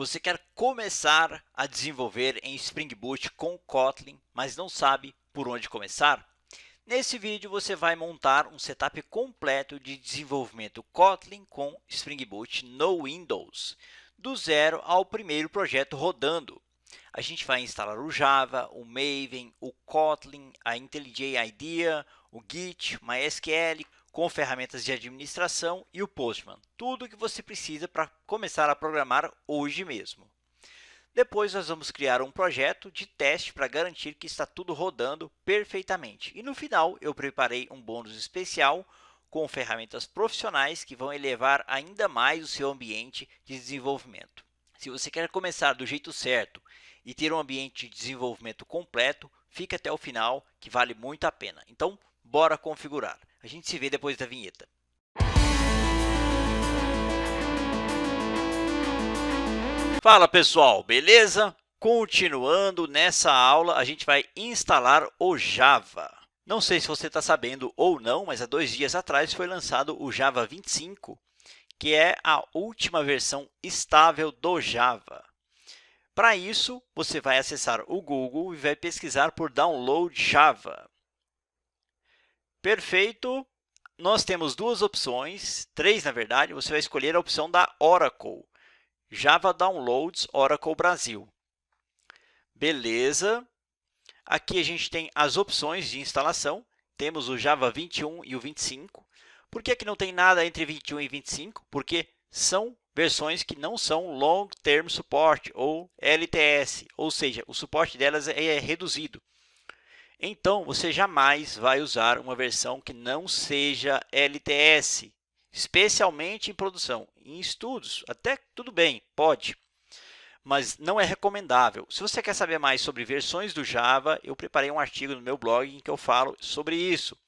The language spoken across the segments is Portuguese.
Você quer começar a desenvolver em Spring Boot com Kotlin, mas não sabe por onde começar? Nesse vídeo você vai montar um setup completo de desenvolvimento Kotlin com Spring Boot no Windows, do zero ao primeiro projeto rodando. A gente vai instalar o Java, o Maven, o Kotlin, a IntelliJ IDEA, o Git, MySQL, com ferramentas de administração e o Postman. Tudo o que você precisa para começar a programar hoje mesmo. Depois nós vamos criar um projeto de teste para garantir que está tudo rodando perfeitamente. E no final eu preparei um bônus especial com ferramentas profissionais que vão elevar ainda mais o seu ambiente de desenvolvimento. Se você quer começar do jeito certo e ter um ambiente de desenvolvimento completo, fique até o final que vale muito a pena. Então, bora configurar. A gente se vê depois da vinheta. Fala pessoal, beleza? Continuando nessa aula, a gente vai instalar o Java. Não sei se você está sabendo ou não, mas há 2 dias atrás foi lançado o Java 25, que é a última versão estável do Java. Para isso, você vai acessar o Google e vai pesquisar por Download Java. Perfeito! Nós temos 2 opções, 3 na verdade. Você vai escolher a opção da Oracle, Java Downloads Oracle Brasil. Beleza! Aqui a gente tem as opções de instalação. Temos o Java 21 e o 25. Por que não tem nada entre 21 e 25? Porque são versões que não são Long Term Support ou LTS, ou seja, o suporte delas é reduzido. Então, você jamais vai usar uma versão que não seja LTS, especialmente em produção. Em estudos, até tudo bem, pode, mas não é recomendável. Se você quer saber mais sobre versões do Java, eu preparei um artigo no meu blog em que eu falo sobre isso.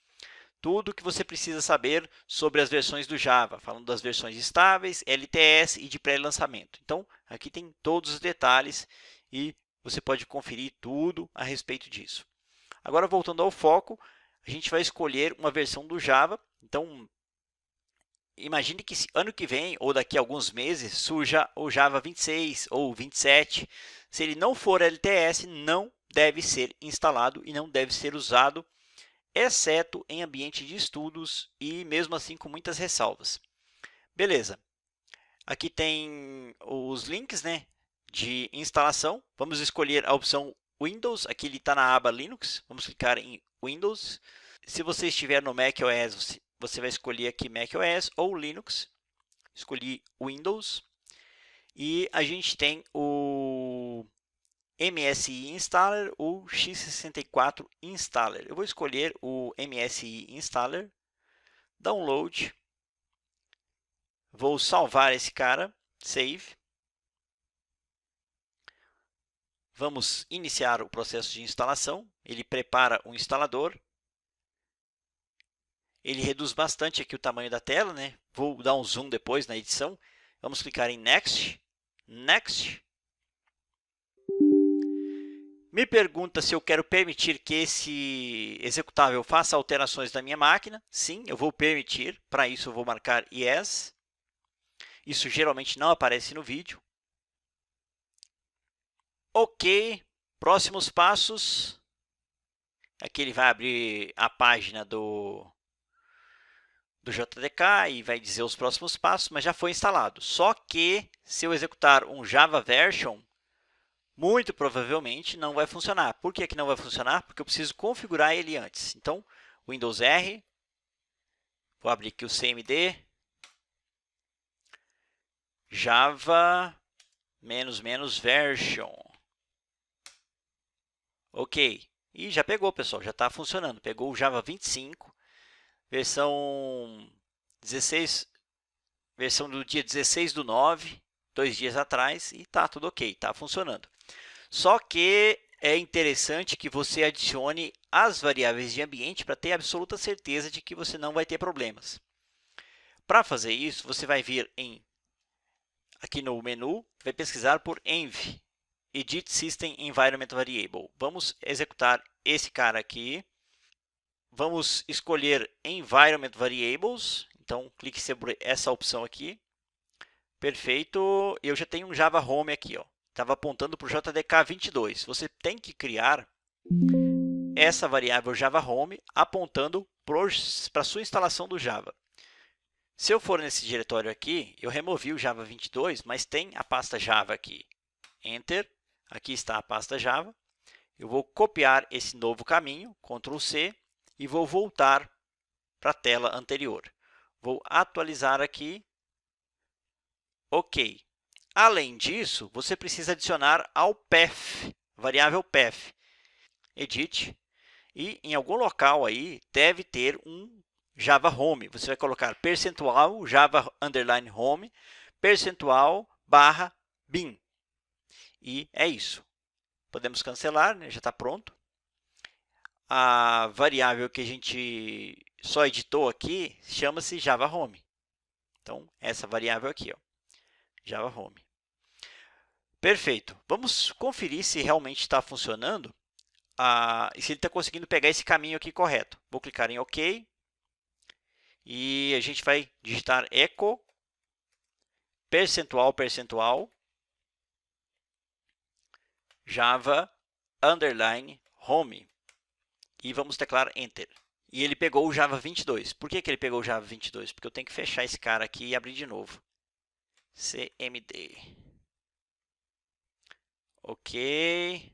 Tudo o que você precisa saber sobre as versões do Java, falando das versões estáveis, LTS e de pré-lançamento. Então, aqui tem todos os detalhes e você pode conferir tudo a respeito disso. Agora, voltando ao foco, a gente vai escolher uma versão do Java. Então, imagine que ano que vem ou daqui a alguns meses surja o Java 26 ou 27. Se ele não for LTS, não deve ser instalado e não deve ser usado, exceto em ambiente de estudos e mesmo assim com muitas ressalvas. Beleza. Aqui tem os links, né, de instalação. Vamos escolher a opção Windows. Aqui ele está na aba Linux. Vamos clicar em Windows. Se você estiver no macOS, você vai escolher aqui macOS ou Linux. Escolhi Windows. E a gente tem o MSI Installer ou x64 Installer. Eu vou escolher o MSI Installer. Download. Vou salvar esse cara. Save. Vamos iniciar o processo de instalação. Ele prepara o instalador. Ele reduz bastante aqui o tamanho da tela, né? Vou dar um zoom depois na edição. Vamos clicar em Next. Next. Me pergunta se eu quero permitir que esse executável faça alterações na minha máquina. Sim, eu vou permitir. Para isso, eu vou marcar Yes. Isso geralmente não aparece no vídeo. Ok, próximos passos. Aqui ele vai abrir a página do JDK e vai dizer os próximos passos, mas já foi instalado. Só que se eu executar um Java Version, muito provavelmente não vai funcionar. Por que não vai funcionar? Porque eu preciso configurar ele antes. Então, Windows R, vou abrir aqui o CMD, Java --version. Ok, e já pegou, pessoal, já está funcionando. Pegou o Java 25, versão 16, versão do dia 16/9, 2 dias atrás, e está tudo ok, está funcionando. Só que é interessante que você adicione as variáveis de ambiente para ter absoluta certeza de que você não vai ter problemas. Para fazer isso, você vai vir aqui no menu, vai pesquisar por env, Edit System Environment Variable. Vamos executar esse cara aqui. Vamos escolher Environment Variables. Então, clique sobre essa opção aqui. Perfeito. Eu já tenho um Java Home aqui, ó. Estava apontando para o JDK22. Você tem que criar essa variável Java Home apontando para a sua instalação do Java. Se eu for nesse diretório aqui, eu removi o Java 22, mas tem a pasta Java aqui. Enter. Aqui está a pasta Java. Eu vou copiar esse novo caminho, Ctrl C, e vou voltar para a tela anterior. Vou atualizar aqui. OK. Além disso, você precisa adicionar ao path, variável path. Edit. E em algum local aí deve ter um Java Home. Você vai colocar percentual Java underline home, percentual barra bin. E é isso. Podemos cancelar, né? Já está pronto. A variável que a gente só editou aqui chama-se Java Home. Então, essa variável aqui, ó, Java Home. Perfeito. Vamos conferir se realmente está funcionando. Se ele está conseguindo pegar esse caminho aqui correto. Vou clicar em OK. E a gente vai digitar echo percentual Java underline home. E vamos teclar Enter. E ele pegou o Java 22. Por que ele pegou o Java 22? Porque eu tenho que fechar esse cara aqui e abrir de novo. CMD. OK.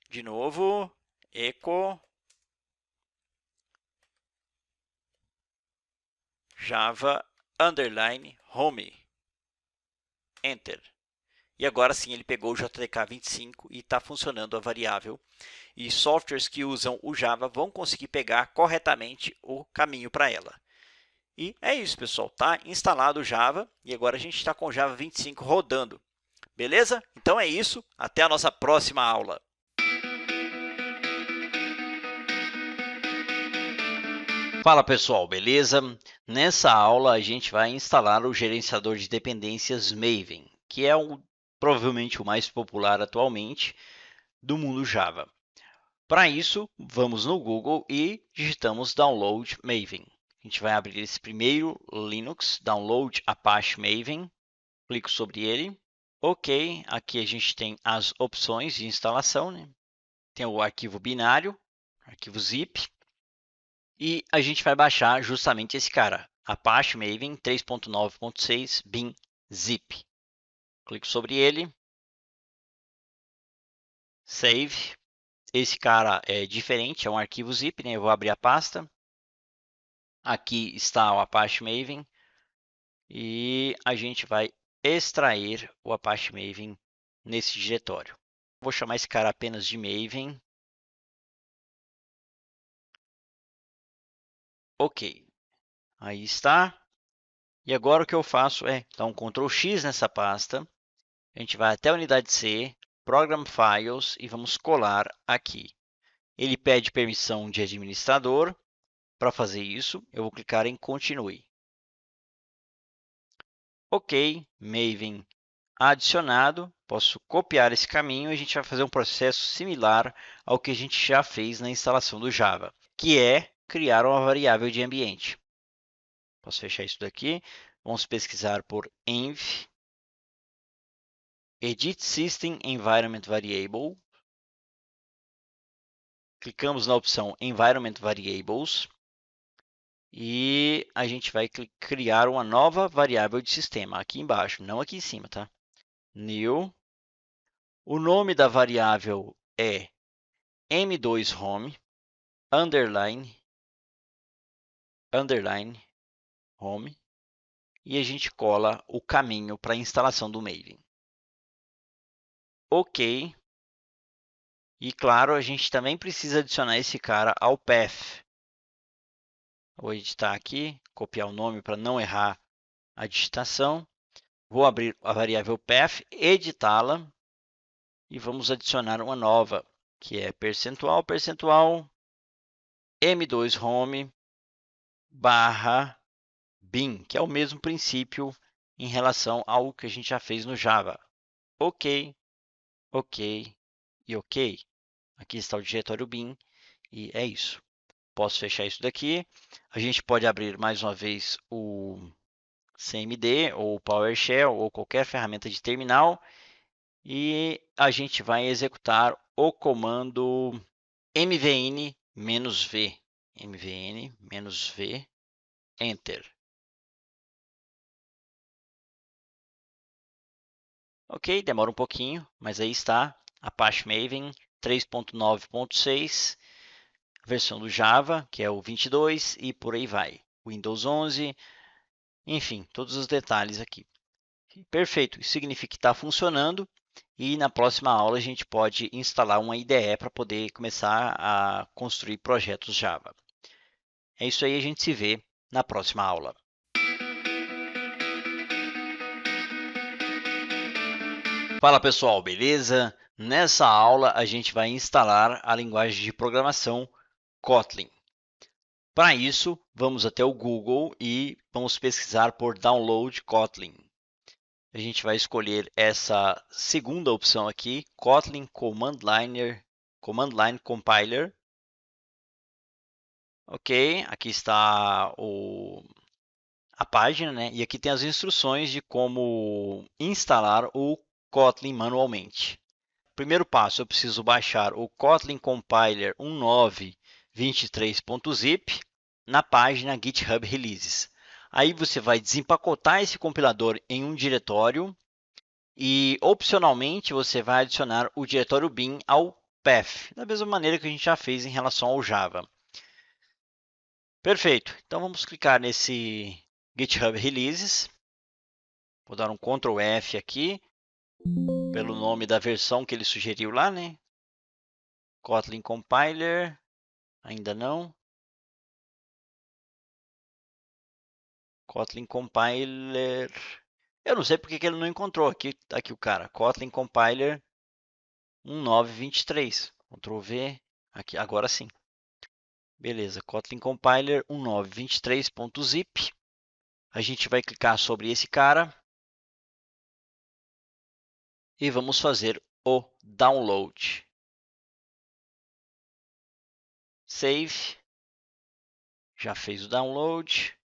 De novo. Echo. Java underline home. Enter. E agora sim ele pegou o JDK25 e está funcionando a variável. E softwares que usam o Java vão conseguir pegar corretamente o caminho para ela. E é isso, pessoal. Está instalado o Java e agora a gente está com o Java 25 rodando. Beleza? Então é isso. Até a nossa próxima aula. Fala pessoal, beleza? Nessa aula a gente vai instalar o gerenciador de dependências Maven, que é provavelmente o mais popular atualmente do mundo Java. Para isso, vamos no Google e digitamos Download Maven. A gente vai abrir esse primeiro Linux, Download Apache Maven, clico sobre ele. OK, aqui a gente tem as opções de instalação, né? Tem o arquivo binário, arquivo zip, e a gente vai baixar justamente esse cara, Apache Maven 3.9.6 bin zip. Clico sobre ele, Save. Esse cara é diferente, é um arquivo zip, né? Eu vou abrir a pasta. Aqui está o Apache Maven e a gente vai extrair o Apache Maven nesse diretório. Vou chamar esse cara apenas de Maven. OK. Aí está. E agora o que eu faço é dar um Ctrl X nessa pasta. A gente vai até a unidade C, Program Files e vamos colar aqui. Ele pede permissão de administrador. Para fazer isso, eu vou clicar em Continue. OK, Maven adicionado. Posso copiar esse caminho e a gente vai fazer um processo similar ao que a gente já fez na instalação do Java, que é criar uma variável de ambiente. Posso fechar isso daqui. Vamos pesquisar por env Edit System Environment Variable. Clicamos na opção Environment Variables e a gente vai criar uma nova variável de sistema aqui embaixo, não aqui em cima, tá? New. O nome da variável é m2home underline home e a gente cola o caminho para a instalação do Maven. OK. E claro, a gente também precisa adicionar esse cara ao path. Vou editar aqui, copiar o nome para não errar a digitação. Vou abrir a variável path, editá-la e vamos adicionar uma nova, que é percentual m2home barra bin, que é o mesmo princípio em relação ao que a gente já fez no Java. OK, OK e OK. Aqui está o diretório bin e é isso. Posso fechar isso daqui. A gente pode abrir mais uma vez o CMD ou PowerShell ou qualquer ferramenta de terminal e a gente vai executar o comando mvn-v, mvn-v, Enter. Ok, demora um pouquinho, mas aí está, Apache Maven 3.9.6, versão do Java, que é o 22, e por aí vai. Windows 11, enfim, todos os detalhes aqui. Perfeito, isso significa que está funcionando e na próxima aula a gente pode instalar uma IDE para poder começar a construir projetos Java. É isso aí, a gente se vê na próxima aula. Fala pessoal, beleza? Nessa aula a gente vai instalar a linguagem de programação Kotlin. Para isso, vamos até o Google e vamos pesquisar por Download Kotlin. A gente vai escolher essa segunda opção aqui, Kotlin Command Line Compiler. Ok, aqui está a página, né? E aqui tem as instruções de como instalar o Kotlin manualmente. Primeiro passo, eu preciso baixar o Kotlin Compiler 19.23.zip na página GitHub Releases. Aí você vai desempacotar esse compilador em um diretório e, opcionalmente, você vai adicionar o diretório bin ao path, da mesma maneira que a gente já fez em relação ao Java. Perfeito. Então, vamos clicar nesse GitHub Releases. Vou dar um Ctrl F aqui, pelo nome da versão que ele sugeriu lá, né? Kotlin Compiler, ainda não. Kotlin Compiler. Eu não sei porque que ele não encontrou aqui o cara. Kotlin Compiler 19.23. Ctrl V. Aqui, agora sim. Beleza. Kotlin Compiler 19.23.zip. A gente vai clicar sobre esse cara. E vamos fazer o download. Save. Já fez o download.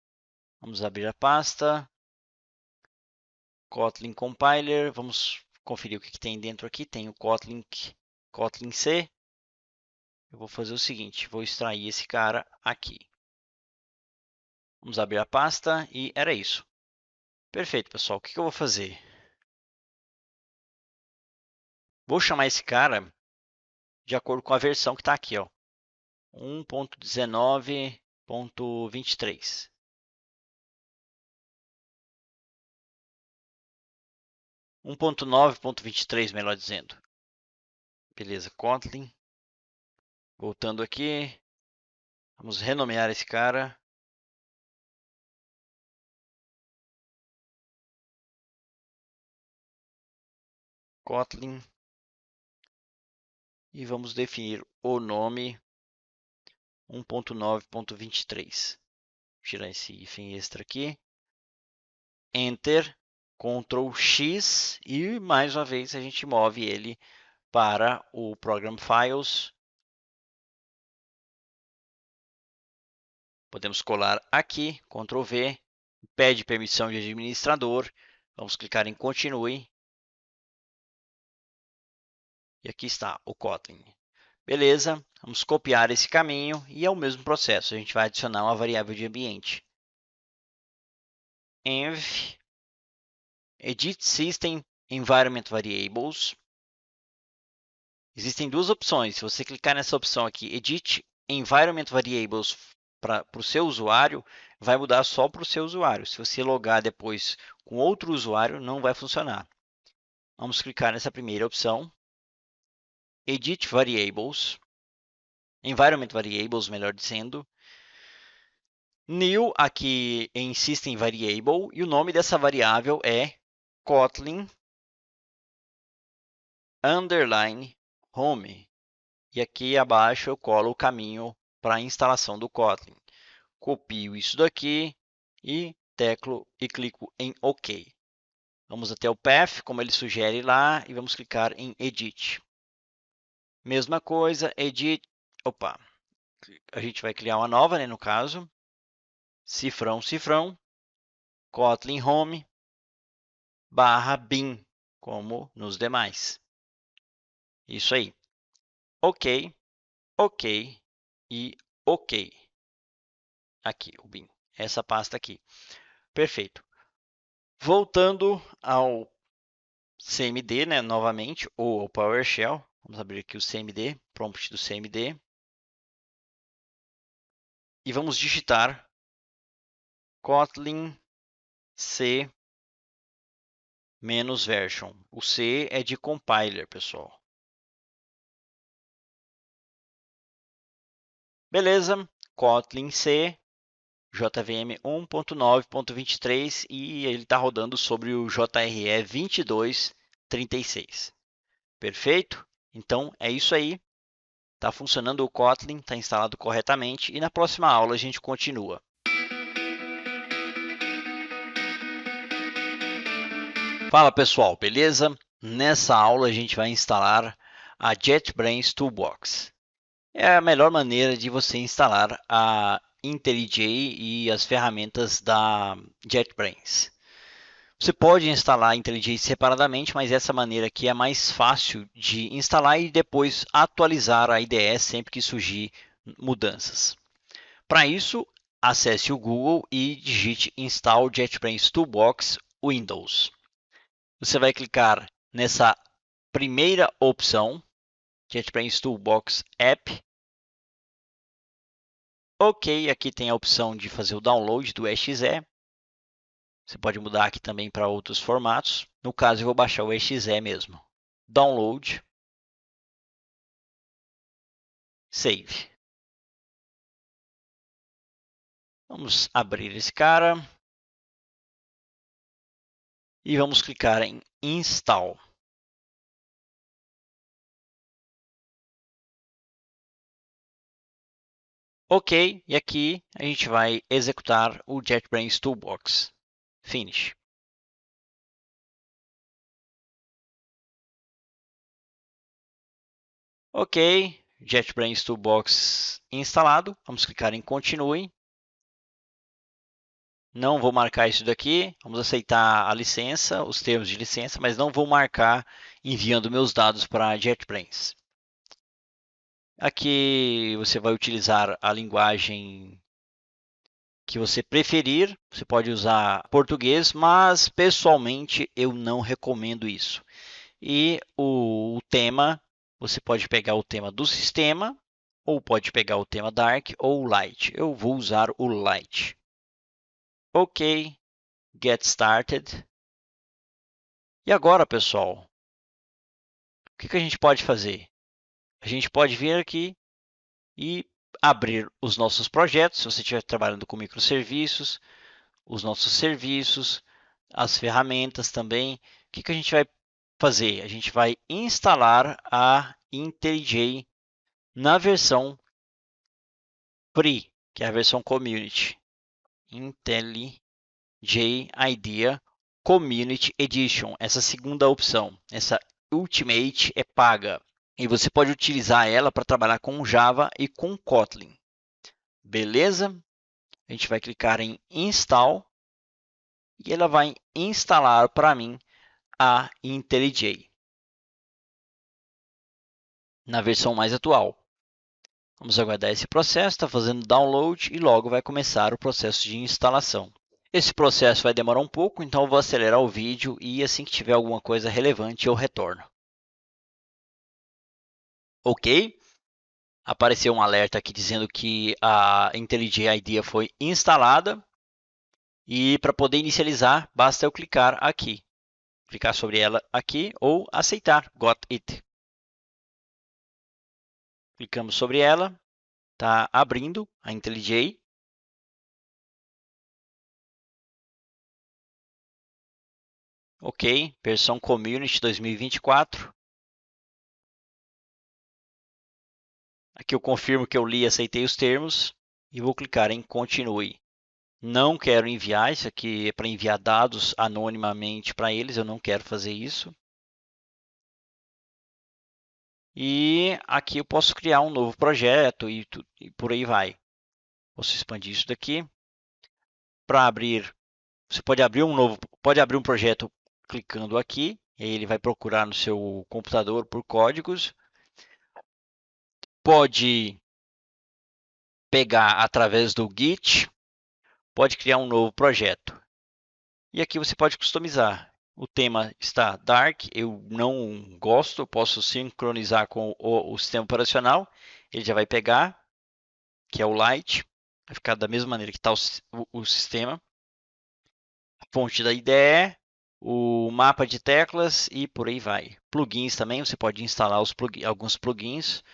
Vamos abrir a pasta. Kotlin Compiler. Vamos conferir o que tem dentro aqui. Tem o Kotlin C. Eu vou fazer o seguinte, vou extrair esse cara aqui. Vamos abrir a pasta e era isso. Perfeito, pessoal. O que eu vou fazer? Vou chamar esse cara de acordo com a versão que está aqui, ó, 1.19.23. 1.9.23, melhor dizendo. Beleza, Kotlin. Voltando aqui. Vamos renomear esse cara. Kotlin. E vamos definir o nome 1.9.23. Tirar esse hífen extra aqui. Enter, Ctrl X e mais uma vez a gente move ele para o Program Files. Podemos colar aqui, Ctrl V, pede permissão de administrador. Vamos clicar em Continue. E aqui está o Kotlin. Beleza, vamos copiar esse caminho e é o mesmo processo. A gente vai adicionar uma variável de ambiente. Env, Edit System Environment Variables. Existem duas opções. Se você clicar nessa opção aqui, Edit Environment Variables para o seu usuário, vai mudar só para o seu usuário. Se você logar depois com outro usuário, não vai funcionar. Vamos clicar nessa primeira opção. Edit Variables. Environment Variables, melhor dizendo. New aqui em System Variable. E o nome dessa variável é Kotlin underline home. E aqui abaixo eu colo o caminho para a instalação do Kotlin. Copio isso daqui e teclo e clico em OK. Vamos até o path, como ele sugere lá, e vamos clicar em Edit. Mesma coisa, Edit. Opa, a gente vai criar uma nova, né, no caso. Cifrão, cifrão. Kotlin Home /bin, como nos demais. Isso aí. Ok, ok e ok. Aqui, o bin. Essa pasta aqui. Perfeito. Voltando ao CMD, né, novamente, ou ao PowerShell. Vamos abrir aqui o CMD, prompt do CMD. E vamos digitar Kotlin C -version. O C é de compiler, pessoal. Beleza, Kotlin C, JVM 1.9.23 e ele está rodando sobre o JRE 2236. Perfeito? Então, é isso aí. Está funcionando o Kotlin, está instalado corretamente e na próxima aula a gente continua. Fala pessoal, beleza? Nessa aula a gente vai instalar a JetBrains Toolbox. É a melhor maneira de você instalar a IntelliJ e as ferramentas da JetBrains. Você pode instalar a IntelliJ separadamente, mas essa maneira aqui é mais fácil de instalar e depois atualizar a IDE sempre que surgir mudanças. Para isso, acesse o Google e digite Install JetBrains Toolbox Windows. Você vai clicar nessa primeira opção, JetBrains Toolbox App. Ok, aqui tem a opção de fazer o download do exe. Você pode mudar aqui também para outros formatos. No caso, eu vou baixar o exe mesmo. Download. Save. Vamos abrir esse cara. E vamos clicar em Install. Ok, e aqui a gente vai executar o JetBrains Toolbox. Finish. Ok, JetBrains Toolbox instalado. Vamos clicar em Continue. Não vou marcar isso daqui. Vamos aceitar a licença, os termos de licença, mas não vou marcar enviando meus dados para a JetBrains. Aqui você vai utilizar a linguagem que você preferir. Você pode usar português, mas pessoalmente eu não recomendo isso. E o tema, você pode pegar o tema do sistema, ou pode pegar o tema Dark ou Light. Eu vou usar o Light. Ok, Get Started. E agora, pessoal, o que a gente pode fazer? A gente pode vir aqui e abrir os nossos projetos, se você estiver trabalhando com microserviços, os nossos serviços, as ferramentas também. O que a gente vai fazer? A gente vai instalar a IntelliJ na versão Free, que é a versão Community. IntelliJ IDEA Community Edition, essa segunda opção. Essa Ultimate é paga. E você pode utilizar ela para trabalhar com Java e com Kotlin. Beleza? A gente vai clicar em Install e ela vai instalar para mim a IntelliJ na versão mais atual. Vamos aguardar esse processo, está fazendo download e logo vai começar o processo de instalação. Esse processo vai demorar um pouco, então eu vou acelerar o vídeo e assim que tiver alguma coisa relevante eu retorno. Ok? Apareceu um alerta aqui dizendo que a IntelliJ IDEA foi instalada. E para poder inicializar, basta eu clicar aqui. Clicar sobre ela aqui ou aceitar, got it. Clicamos sobre ela, está abrindo a IntelliJ. Ok, versão Community 2024. Aqui eu confirmo que eu li e aceitei os termos e vou clicar em Continue. Não quero enviar, isso aqui é para enviar dados anonimamente para eles, eu não quero fazer isso. E aqui eu posso criar um novo projeto e por aí vai. Posso expandir isso daqui. Para abrir Você pode abrir um projeto clicando aqui, e aí ele vai procurar no seu computador por códigos. Pode pegar através do Git, pode criar um novo projeto. E aqui você pode customizar. O tema está Dark, eu não gosto, eu posso sincronizar com o sistema operacional. Ele já vai pegar, que é o Light, vai ficar da mesma maneira que está o sistema. A fonte da IDE, o mapa de teclas e por aí vai. Plugins também, você pode instalar alguns plugins,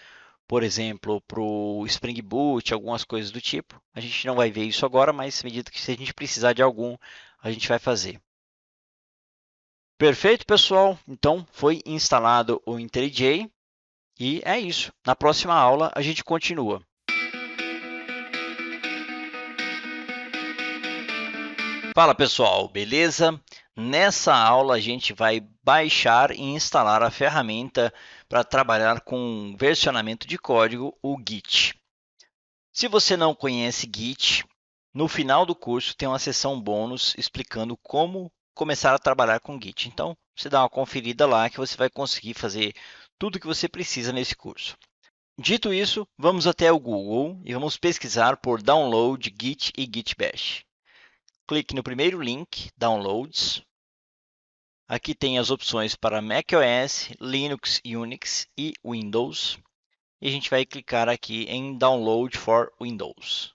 por exemplo, para o Spring Boot, algumas coisas do tipo. A gente não vai ver isso agora, mas à medida que se a gente precisar de algum, a gente vai fazer. Perfeito, pessoal. Então, foi instalado o IntelliJ e é isso. Na próxima aula, a gente continua. Fala, pessoal. Beleza? Nessa aula, a gente vai baixar e instalar a ferramenta para trabalhar com versionamento de código, o Git. Se você não conhece Git, no final do curso tem uma seção bônus explicando como começar a trabalhar com Git. Então, você dá uma conferida lá que você vai conseguir fazer tudo o que você precisa nesse curso. Dito isso, vamos até o Google e vamos pesquisar por download Git e Git Bash. Clique no primeiro link, Downloads. Aqui tem as opções para macOS, Linux, Unix e Windows. E a gente vai clicar aqui em Download for Windows.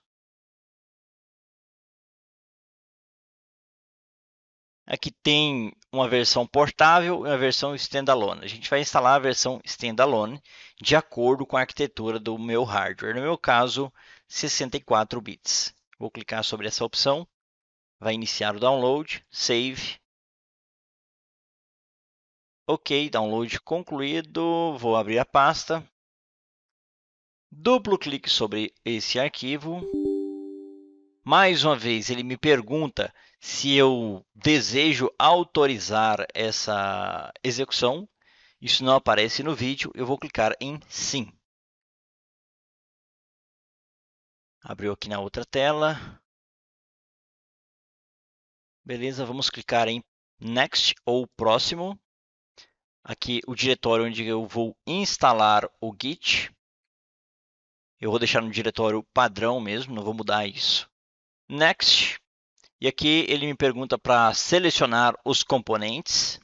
Aqui tem uma versão portável e uma versão standalone. A gente vai instalar a versão standalone de acordo com a arquitetura do meu hardware. No meu caso, 64 bits. Vou clicar sobre essa opção. Vai iniciar o download. Save. Ok, download concluído. Vou abrir a pasta. Duplo clique sobre esse arquivo. Mais uma vez, ele me pergunta se eu desejo autorizar essa execução. Isso não aparece no vídeo, eu vou clicar em Sim. Abriu aqui na outra tela. Beleza, vamos clicar em Next ou Próximo. Aqui o diretório onde eu vou instalar o Git. Eu vou deixar no diretório padrão mesmo, não vou mudar isso. Next. E aqui ele me pergunta para selecionar os componentes.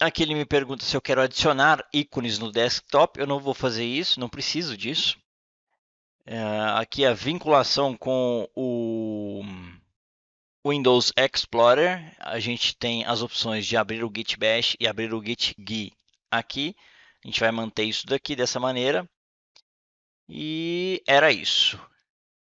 Aqui ele me pergunta se eu quero adicionar ícones no desktop. Eu não vou fazer isso, não preciso disso. Aqui a vinculação com o Windows Explorer. A gente tem as opções de abrir o Git Bash e abrir o Git GUI aqui. A gente vai manter isso daqui dessa maneira. E era isso.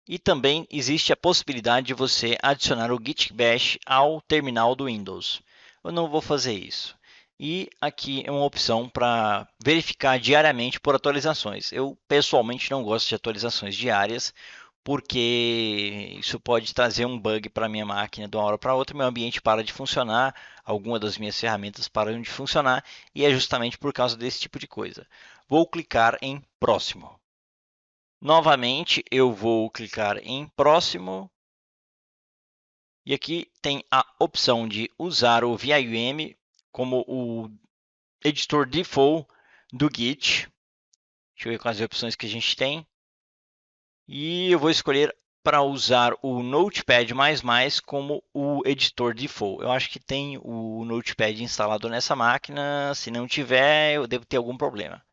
E também existe a possibilidade de você adicionar o Git Bash ao terminal do Windows. Eu não vou fazer isso. E aqui é uma opção para verificar diariamente por atualizações. Eu pessoalmente não gosto de atualizações diárias, porque isso pode trazer um bug para a minha máquina de uma hora para outra, meu ambiente para de funcionar, alguma das minhas ferramentas param de funcionar, e é justamente por causa desse tipo de coisa. Vou clicar em Próximo. Novamente, eu vou clicar em Próximo. E aqui tem a opção de usar o VIM como o editor default do Git. Deixa eu ver quais opções que a gente tem. E eu vou escolher para usar o Notepad++ como o editor default. Eu acho que tem o Notepad instalado nessa máquina. Se não tiver, eu devo ter algum problema.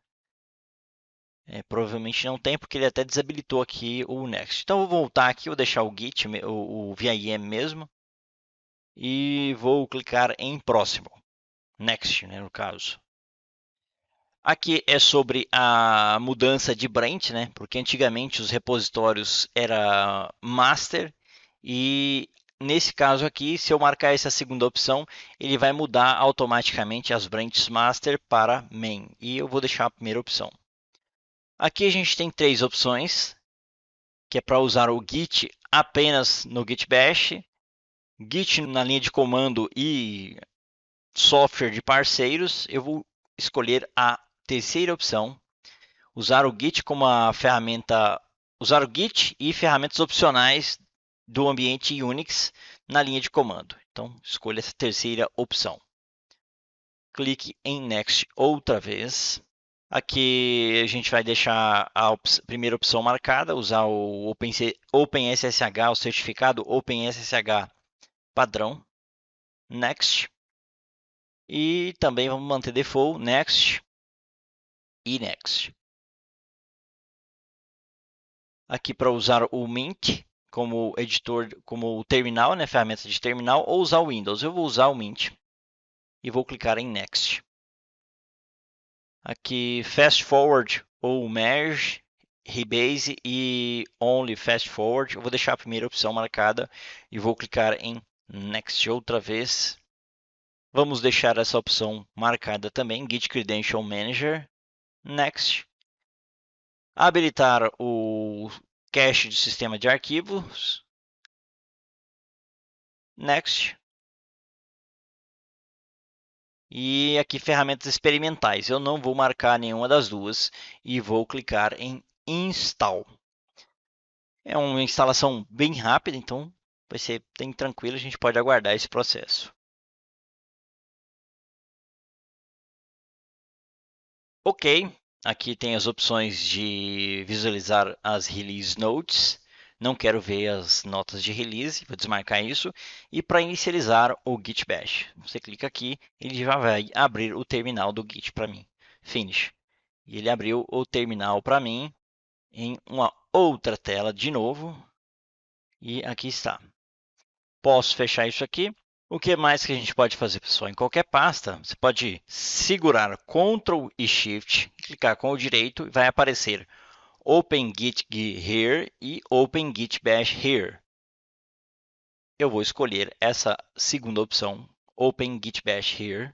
Provavelmente não tem, porque ele até desabilitou aqui o Next. Então, eu vou voltar aqui, vou deixar o Git, o VIM mesmo. E vou clicar em Próximo. Next, né, no caso. Aqui é sobre a mudança de branch, né? Porque antigamente os repositórios era master e nesse caso aqui, se eu marcar essa segunda opção, ele vai mudar automaticamente as branches master para main. E eu vou deixar a primeira opção. Aqui a gente tem três opções, que é para usar o Git apenas no Git Bash, Git na linha de comando e software de parceiros. Eu vou escolher a terceira opção, usar o Git como a ferramenta, usar o Git e ferramentas opcionais do ambiente Unix na linha de comando. Então, escolha essa terceira opção. Clique em Next outra vez. Aqui a gente vai deixar a primeira opção marcada, usar o OpenSSH, o certificado OpenSSH padrão. Next. E também vamos manter default, Next e Next. Aqui para usar o Mint como editor, como terminal, né, ferramenta de terminal, ou usar o Windows. Eu vou usar o Mint e vou clicar em Next. Aqui Fast Forward ou Merge, Rebase e Only Fast Forward. Eu vou deixar a primeira opção marcada e vou clicar em Next outra vez. Vamos deixar essa opção marcada também, Git Credential Manager. Next. Habilitar o cache do sistema de arquivos. Next. E aqui ferramentas experimentais. Eu não vou marcar nenhuma das duas e vou clicar em Install. É uma instalação bem rápida, então vai ser bem tranquilo, a gente pode aguardar esse processo. Ok, aqui tem as opções de visualizar as release notes. Não quero ver as notas de release, vou desmarcar isso. E para inicializar o Git Bash, você clica aqui, ele já vai abrir o terminal do Git para mim. Finish. E ele abriu o terminal para mim em uma outra tela de novo. E aqui está. Posso fechar isso aqui. O que mais que a gente pode fazer, pessoal? Em qualquer pasta, você pode segurar Ctrl e Shift, clicar com o direito e vai aparecer Open Git Here e Open Git Bash Here. Eu vou escolher essa segunda opção, Open Git Bash Here.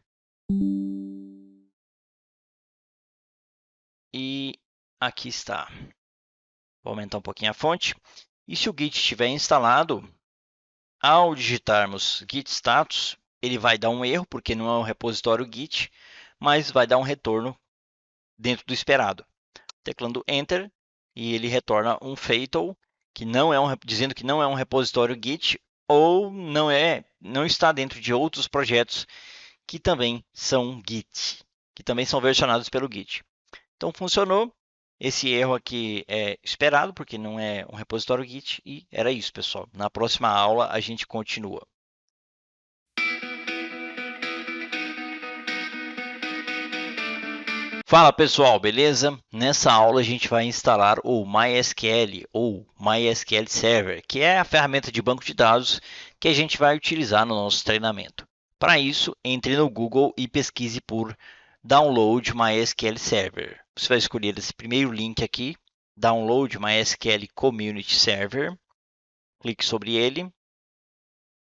E aqui está. Vou aumentar um pouquinho a fonte. E se o Git estiver instalado, ao digitarmos git status, ele vai dar um erro, porque não é um repositório Git, mas vai dar um retorno dentro do esperado. Teclando Enter, e ele retorna um fatal, que não é dizendo que não é um repositório Git, ou não está dentro de outros projetos que também são Git, que também são versionados pelo Git. Então, funcionou. Esse erro aqui é esperado, porque não é um repositório Git. E era isso, pessoal. Na próxima aula, a gente continua. Fala, pessoal, beleza? Nessa aula, a gente vai instalar o MySQL, ou MySQL Server, que é a ferramenta de banco de dados que a gente vai utilizar no nosso treinamento. Para isso, entre no Google e pesquise por Download MySQL Server. Você vai escolher esse primeiro link aqui, Download MySQL Community Server. Clique sobre ele.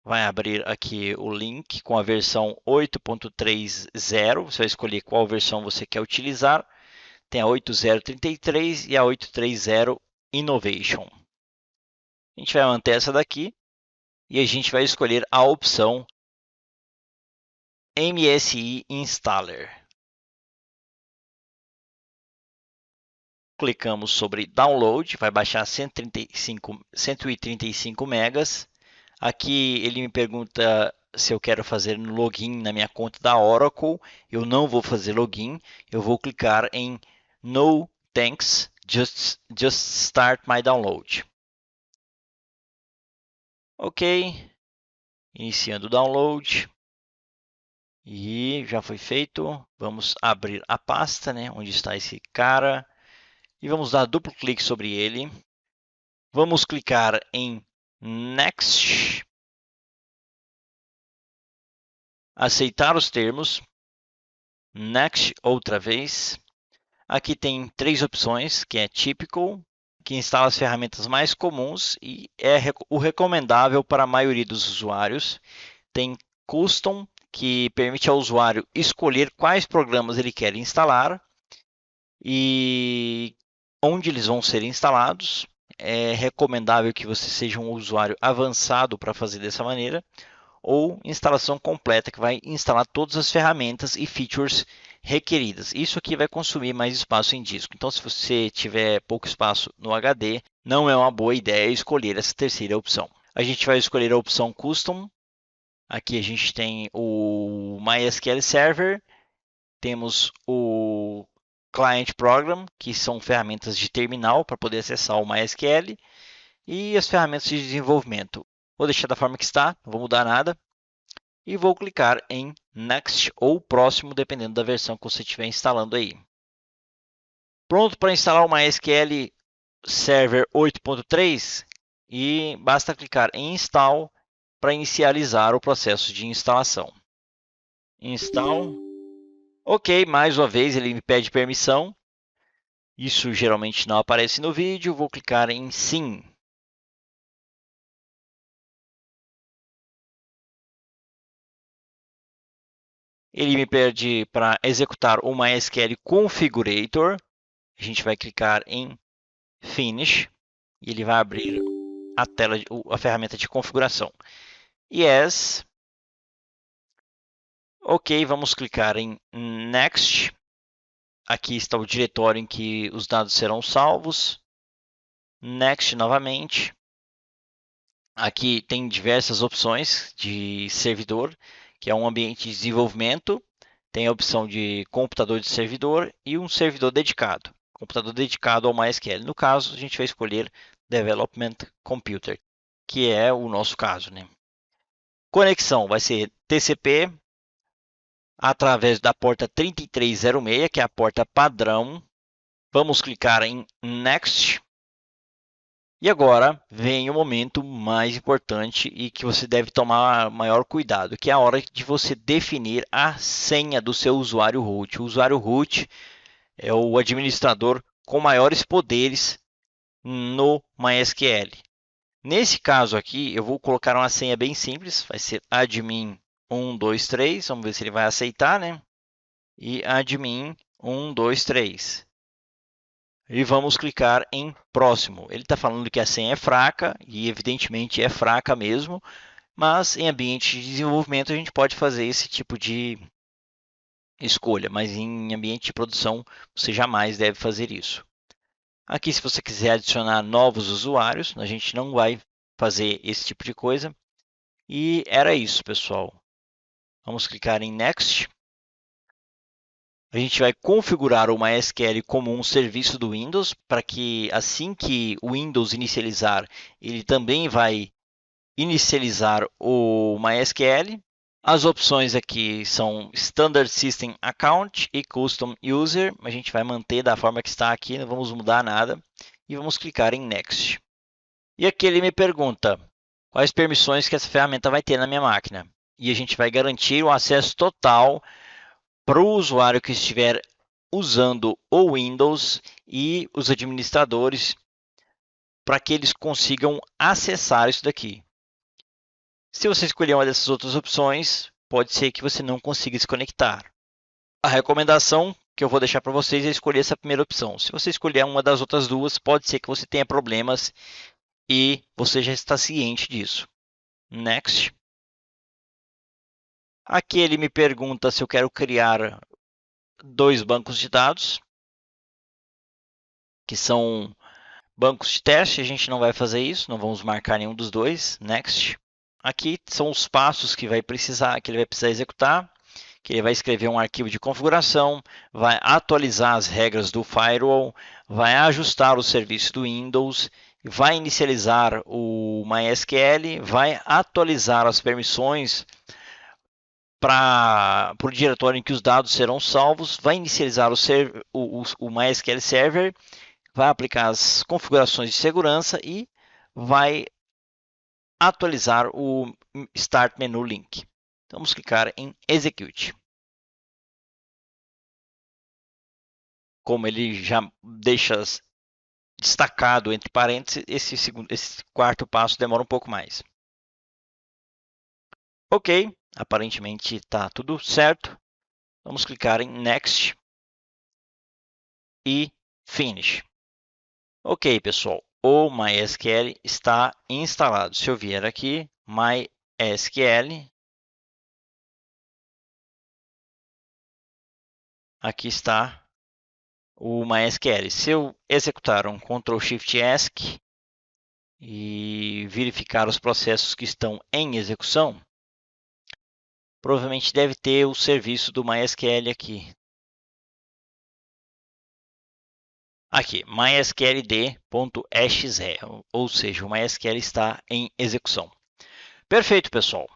Vai abrir aqui o link com a versão 8.30. Você vai escolher qual versão você quer utilizar. Tem a 8.0.33 e a 8.3.0 Innovation. A gente vai manter essa daqui e a gente vai escolher a opção MSI Installer. Clicamos sobre Download, vai baixar 135 megas. Aqui ele me pergunta se eu quero fazer login na minha conta da Oracle. Eu não vou fazer login, eu vou clicar em No Thanks, just start my download. Ok, iniciando o download. E já foi feito. Vamos abrir a pasta, né, onde está esse cara. E vamos dar duplo clique sobre ele. Vamos clicar em Next. Aceitar os termos. Next outra vez. Aqui tem três opções, que é Typical, que instala as ferramentas mais comuns e é o recomendável para a maioria dos usuários. Tem Custom, que permite ao usuário escolher quais programas ele quer instalar e onde eles vão ser instalados. É recomendável que você seja um usuário avançado para fazer dessa maneira, ou instalação completa, que vai instalar todas as ferramentas e features requeridas. Isso aqui vai consumir mais espaço em disco. Então, se você tiver pouco espaço no HD, não é uma boa ideia escolher essa terceira opção. A gente vai escolher a opção Custom Aqui a gente tem o MySQL Server, temos o Client Program, que são ferramentas de terminal para poder acessar o MySQL, e as ferramentas de desenvolvimento. Vou deixar da forma que está, não vou mudar nada. E vou clicar em Next ou Próximo, dependendo da versão que você estiver instalando aí. Pronto para instalar o MySQL Server 8.3 e basta clicar em Install para inicializar o processo de instalação. Install. Ok, mais uma vez ele me pede permissão. Isso geralmente não aparece no vídeo. Vou clicar em Sim. Ele me pede para executar o MySQL Configurator. A gente vai clicar em Finish e ele vai abrir a tela, a ferramenta de configuração. Yes. Ok, vamos clicar em Next. Aqui está o diretório em que os dados serão salvos. Next novamente. Aqui tem diversas opções de servidor, que é um ambiente de desenvolvimento. Tem a opção de computador de servidor e um servidor dedicado. Computador dedicado ao MySQL. No caso, a gente vai escolher Development Computer, que é o nosso caso, né? Conexão vai ser TCP através da porta 3306, que é a porta padrão. Vamos clicar em Next. E agora vem o momento mais importante e que você deve tomar maior cuidado, que é a hora de você definir a senha do seu usuário root. O usuário root é o administrador com maiores poderes no MySQL. Nesse caso aqui, eu vou colocar uma senha bem simples, vai ser admin 123, vamos ver se ele vai aceitar, né? E admin 123. E vamos clicar em próximo. Ele está falando que a senha é fraca, e evidentemente é fraca mesmo, mas em ambiente de desenvolvimento a gente pode fazer esse tipo de escolha, mas em ambiente de produção você jamais deve fazer isso. Aqui, se você quiser adicionar novos usuários, a gente não vai fazer esse tipo de coisa. E era isso, pessoal. Vamos clicar em Next. A gente vai configurar o MySQL como um serviço do Windows, para que assim que o Windows inicializar, ele também vai inicializar o MySQL. As opções aqui são Standard System Account e Custom User. A gente vai manter da forma que está aqui, não vamos mudar nada. E vamos clicar em Next. E aqui ele me pergunta quais permissões que essa ferramenta vai ter na minha máquina. E a gente vai garantir o acesso total para o usuário que estiver usando o Windows e os administradores para que eles consigam acessar isso daqui. Se você escolher uma dessas outras opções, pode ser que você não consiga se conectar. A recomendação que eu vou deixar para vocês é escolher essa primeira opção. Se você escolher uma das outras duas, pode ser que você tenha problemas e você já está ciente disso. Next. Aqui ele me pergunta se eu quero criar dois bancos de dados, que são bancos de teste. A gente não vai fazer isso, não vamos marcar nenhum dos dois. Next. Aqui são os passos que ele vai precisar executar, que ele vai escrever um arquivo de configuração, vai atualizar as regras do firewall, vai ajustar o serviço do Windows, vai inicializar o MySQL, vai atualizar as permissões para o diretório em que os dados serão salvos, vai inicializar o MySQL Server, vai aplicar as configurações de segurança e vai atualizar o Start Menu Link. Então, vamos clicar em Execute. Como ele já deixa destacado entre parênteses, esse quarto passo demora um pouco mais. Ok, aparentemente está tudo certo. Vamos clicar em Next e Finish. Ok, pessoal, o MySQL está instalado. Se eu vier aqui, MySQL, aqui está o MySQL. Se eu executar um Ctrl+Shift+ESC e verificar os processos que estão em execução, provavelmente deve ter o serviço do MySQL aqui. Aqui, mysqld.exe, ou seja, o MySQL está em execução. Perfeito, pessoal.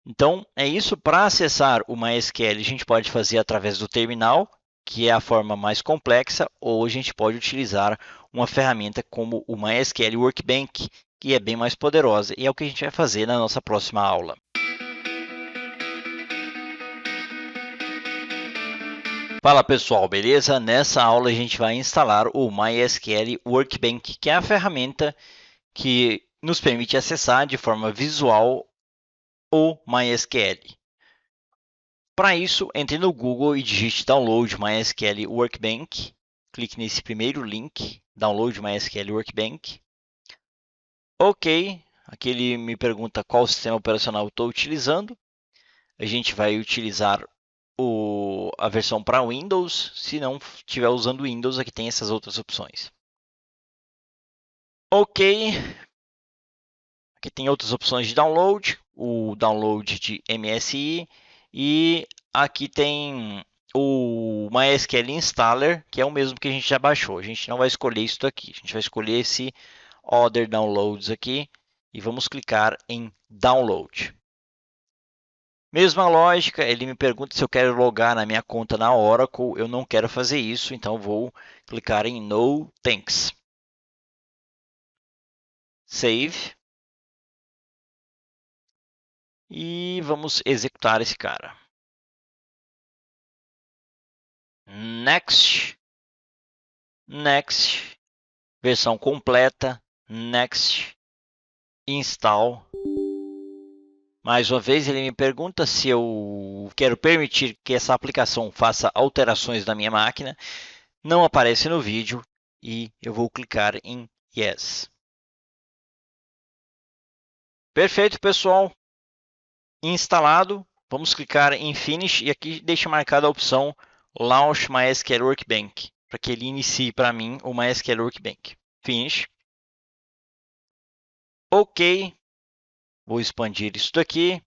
Então, é isso. Para acessar o MySQL, a gente pode fazer através do terminal, que é a forma mais complexa, ou a gente pode utilizar uma ferramenta como o MySQL Workbench, que é bem mais poderosa, e é o que a gente vai fazer na nossa próxima aula. Fala pessoal, beleza? Nessa aula a gente vai instalar o MySQL Workbench, que é a ferramenta que nos permite acessar de forma visual o MySQL. Para isso, entre no Google e digite Download MySQL Workbench. Clique nesse primeiro link, Download MySQL Workbench. Ok, aqui ele me pergunta qual sistema operacional eu estou utilizando. A gente vai utilizar a versão para Windows. Se não estiver usando Windows, aqui tem essas outras opções. Ok, aqui tem outras opções de download, o download de MSI e aqui tem o MySQL Installer, que é o mesmo que a gente já baixou. A gente não vai escolher isso aqui, a gente vai escolher esse Other Downloads aqui e vamos clicar em Download. Mesma lógica, ele me pergunta se eu quero logar na minha conta na Oracle. Eu não quero fazer isso, então vou clicar em No Thanks. Save. E vamos executar esse cara. Next. Next. Versão completa. Next. Install. Mais uma vez, ele me pergunta se eu quero permitir que essa aplicação faça alterações na minha máquina. Não aparece no vídeo e eu vou clicar em Yes. Perfeito, pessoal. Instalado, vamos clicar em Finish e aqui deixa marcada a opção Launch MySQL Workbench, para que ele inicie para mim o MySQL Workbench. Finish. Ok. Vou expandir isso daqui.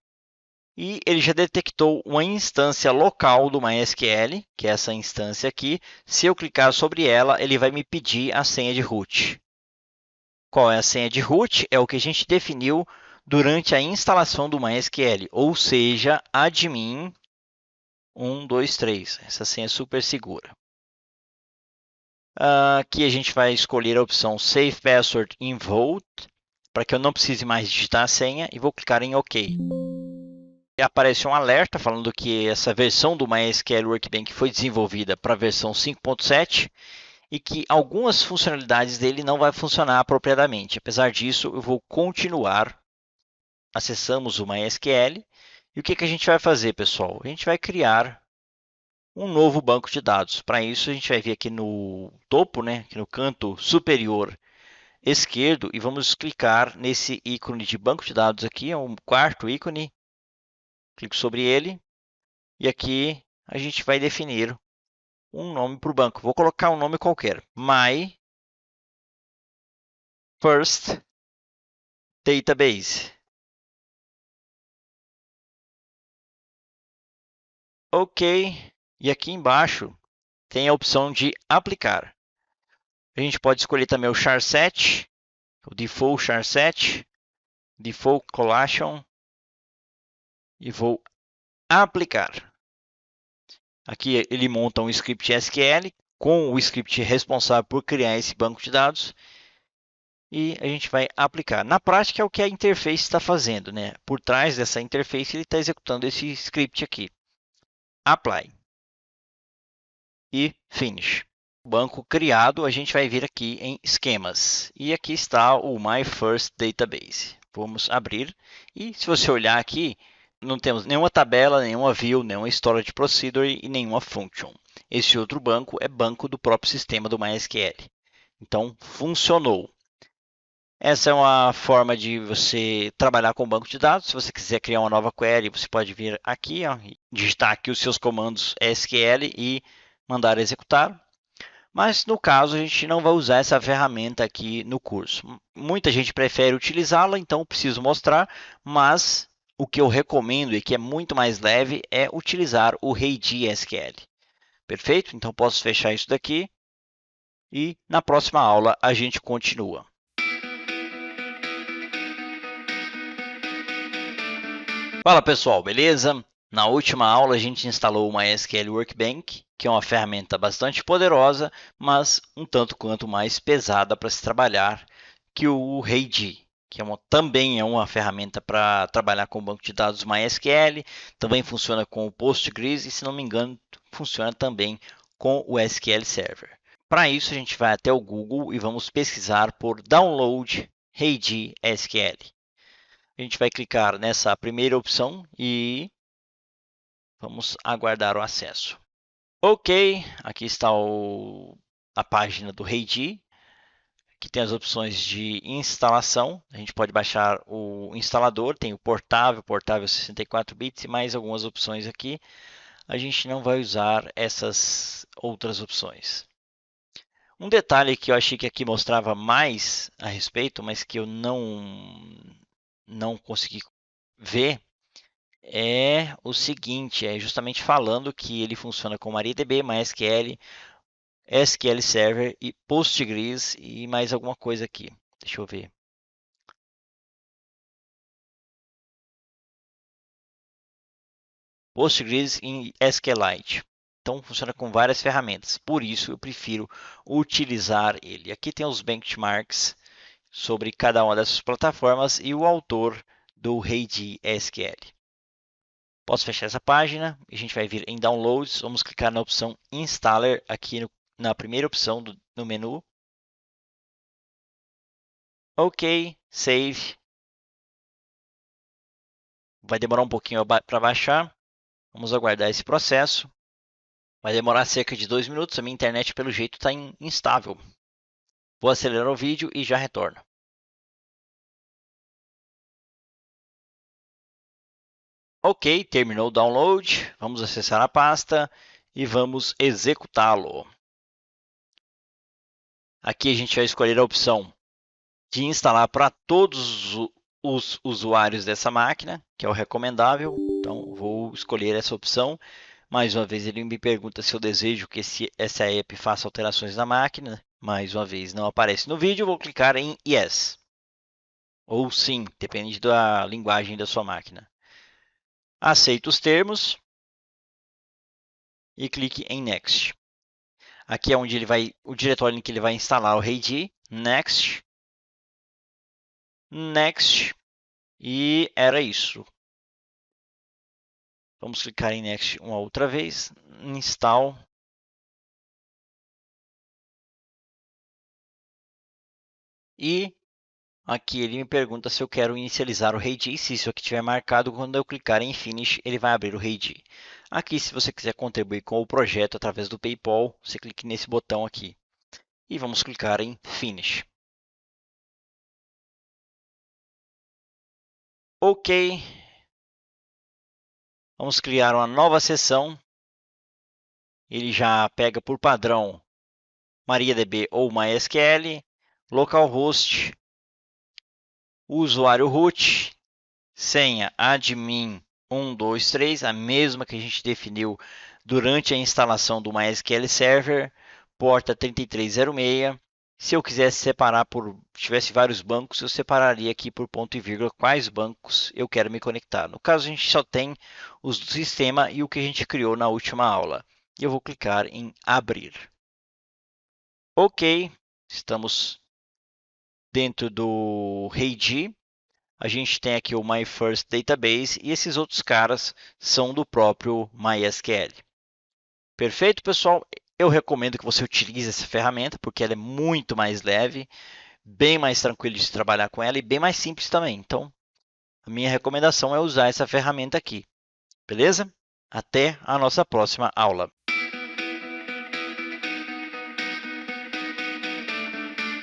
E ele já detectou uma instância local do MySQL, que é essa instância aqui. Se eu clicar sobre ela, ele vai me pedir a senha de root. Qual é a senha de root? É o que a gente definiu durante a instalação do MySQL, ou seja, admin 123. Essa senha é super segura. Aqui a gente vai escolher a opção Save Password in Vault, para que eu não precise mais digitar a senha, e vou clicar em OK. E aparece um alerta falando que essa versão do MySQL Workbench foi desenvolvida para a versão 5.7 e que algumas funcionalidades dele não vai funcionar apropriadamente. Apesar disso, eu vou continuar. Acessamos o MySQL. E o que a gente vai fazer, pessoal? A gente vai criar um novo banco de dados. Para isso, a gente vai vir aqui no topo, aqui no canto superior esquerdo, e vamos clicar nesse ícone de banco de dados aqui, é o quarto ícone. Clico sobre ele e aqui a gente vai definir um nome para o banco. Vou colocar um nome qualquer. My First Database. Ok. E aqui embaixo tem a opção de aplicar. A gente pode escolher também o charset, o default charset, default collation e vou aplicar. Aqui ele monta um script SQL com o script responsável por criar esse banco de dados e a gente vai aplicar. Na prática é o que a interface está fazendo, Por trás dessa interface ele está executando esse script aqui. Apply e Finish. O banco criado, a gente vai vir aqui em esquemas. E aqui está o My First Database. Vamos abrir. E se você olhar aqui, não temos nenhuma tabela, nenhuma view, nenhuma storage procedure e nenhuma function. Esse outro banco é banco do próprio sistema do MySQL. Então, funcionou. Essa é uma forma de você trabalhar com o banco de dados. Se você quiser criar uma nova query, você pode vir aqui, digitar aqui os seus comandos SQL e mandar executar. Mas no caso, a gente não vai usar essa ferramenta aqui no curso. Muita gente prefere utilizá-la, então preciso mostrar, mas o que eu recomendo e que é muito mais leve é utilizar o Reidi SQL. Perfeito? Então posso fechar isso daqui e na próxima aula a gente continua. Fala pessoal, beleza? Na última aula a gente instalou uma SQL Workbench, que é uma ferramenta bastante poderosa, mas um tanto quanto mais pesada para se trabalhar que o Reidi, que também é uma ferramenta para trabalhar com o banco de dados MySQL, também funciona com o Postgres e, se não me engano, funciona também com o SQL Server. Para isso, a gente vai até o Google e vamos pesquisar por Download Reidi SQL. A gente vai clicar nessa primeira opção e vamos aguardar o acesso. Ok, aqui está a página do Reidi, que tem as opções de instalação. A gente pode baixar o instalador, tem o portável 64 bits e mais algumas opções aqui. A gente não vai usar essas outras opções. Um detalhe que eu achei que aqui mostrava mais a respeito, mas que eu não consegui ver, é o seguinte, é justamente falando que ele funciona com MariaDB, MySQL, SQL Server e Postgres e mais alguma coisa aqui. Deixa eu ver. Postgres e SQLite. Então funciona com várias ferramentas. Por isso eu prefiro utilizar ele. Aqui tem os benchmarks sobre cada uma dessas plataformas e o autor do Reidi SQL. Posso fechar essa página e a gente vai vir em Downloads. Vamos clicar na opção Installer aqui na primeira opção no menu. Ok, Save. Vai demorar um pouquinho para baixar. Vamos aguardar esse processo. Vai demorar cerca de 2 minutos. A minha internet, pelo jeito, está instável. Vou acelerar o vídeo e já retorno. Ok, terminou o download. Vamos acessar a pasta e vamos executá-lo. Aqui a gente vai escolher a opção de instalar para todos os usuários dessa máquina, que é o recomendável. Então, vou escolher essa opção. Mais uma vez, ele me pergunta se eu desejo que essa app faça alterações na máquina. Mais uma vez, não aparece no vídeo. Vou clicar em Yes. Ou Sim, depende da linguagem da sua máquina. Aceito os termos e clique em Next. Aqui é onde o diretório em que ele vai instalar o Reidi. Next. Next. E era isso. Vamos clicar em Next uma outra vez. Install. E aqui ele me pergunta se eu quero inicializar o Reidi. Se isso aqui estiver marcado, quando eu clicar em Finish, ele vai abrir o Reidi. Aqui, se você quiser contribuir com o projeto através do PayPal, você clique nesse botão aqui. E vamos clicar em Finish. Ok. Vamos criar uma nova sessão. Ele já pega por padrão MariaDB ou MySQL, localhost, usuário root, senha admin 123, a mesma que a gente definiu durante a instalação do MySQL Server, porta 3306. Se eu quisesse separar tivesse vários bancos, eu separaria aqui por ponto e vírgula quais bancos eu quero me conectar. No caso, a gente só tem os do sistema e o que a gente criou na última aula. Eu vou clicar em abrir. Ok, estamos dentro do Reidi. A gente tem aqui o My First Database e esses outros caras são do próprio MySQL. Perfeito, pessoal? Eu recomendo que você utilize essa ferramenta porque ela é muito mais leve, bem mais tranquilo de se trabalhar com ela e bem mais simples também. Então, a minha recomendação é usar essa ferramenta aqui. Beleza? Até a nossa próxima aula.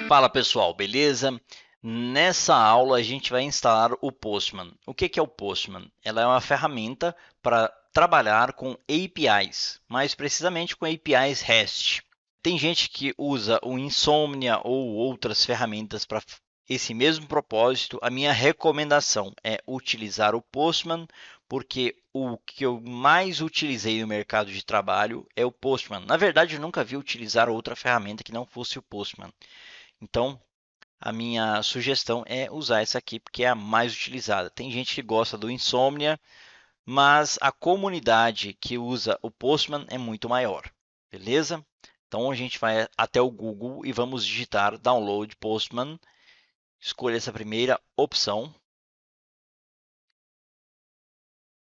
Fala pessoal, beleza? Nessa aula a gente vai instalar o Postman. O que é o Postman? Ela é uma ferramenta para trabalhar com APIs, mais precisamente com APIs REST. Tem gente que usa o Insomnia ou outras ferramentas para esse mesmo propósito, a minha recomendação é utilizar o Postman, porque o que eu mais utilizei no mercado de trabalho é o Postman. Na verdade, eu nunca vi utilizar outra ferramenta que não fosse o Postman. Então, a minha sugestão é usar essa aqui, porque é a mais utilizada. Tem gente que gosta do Insomnia, mas a comunidade que usa o Postman é muito maior, beleza? Então, a gente vai até o Google e vamos digitar Download Postman. Escolha essa primeira opção.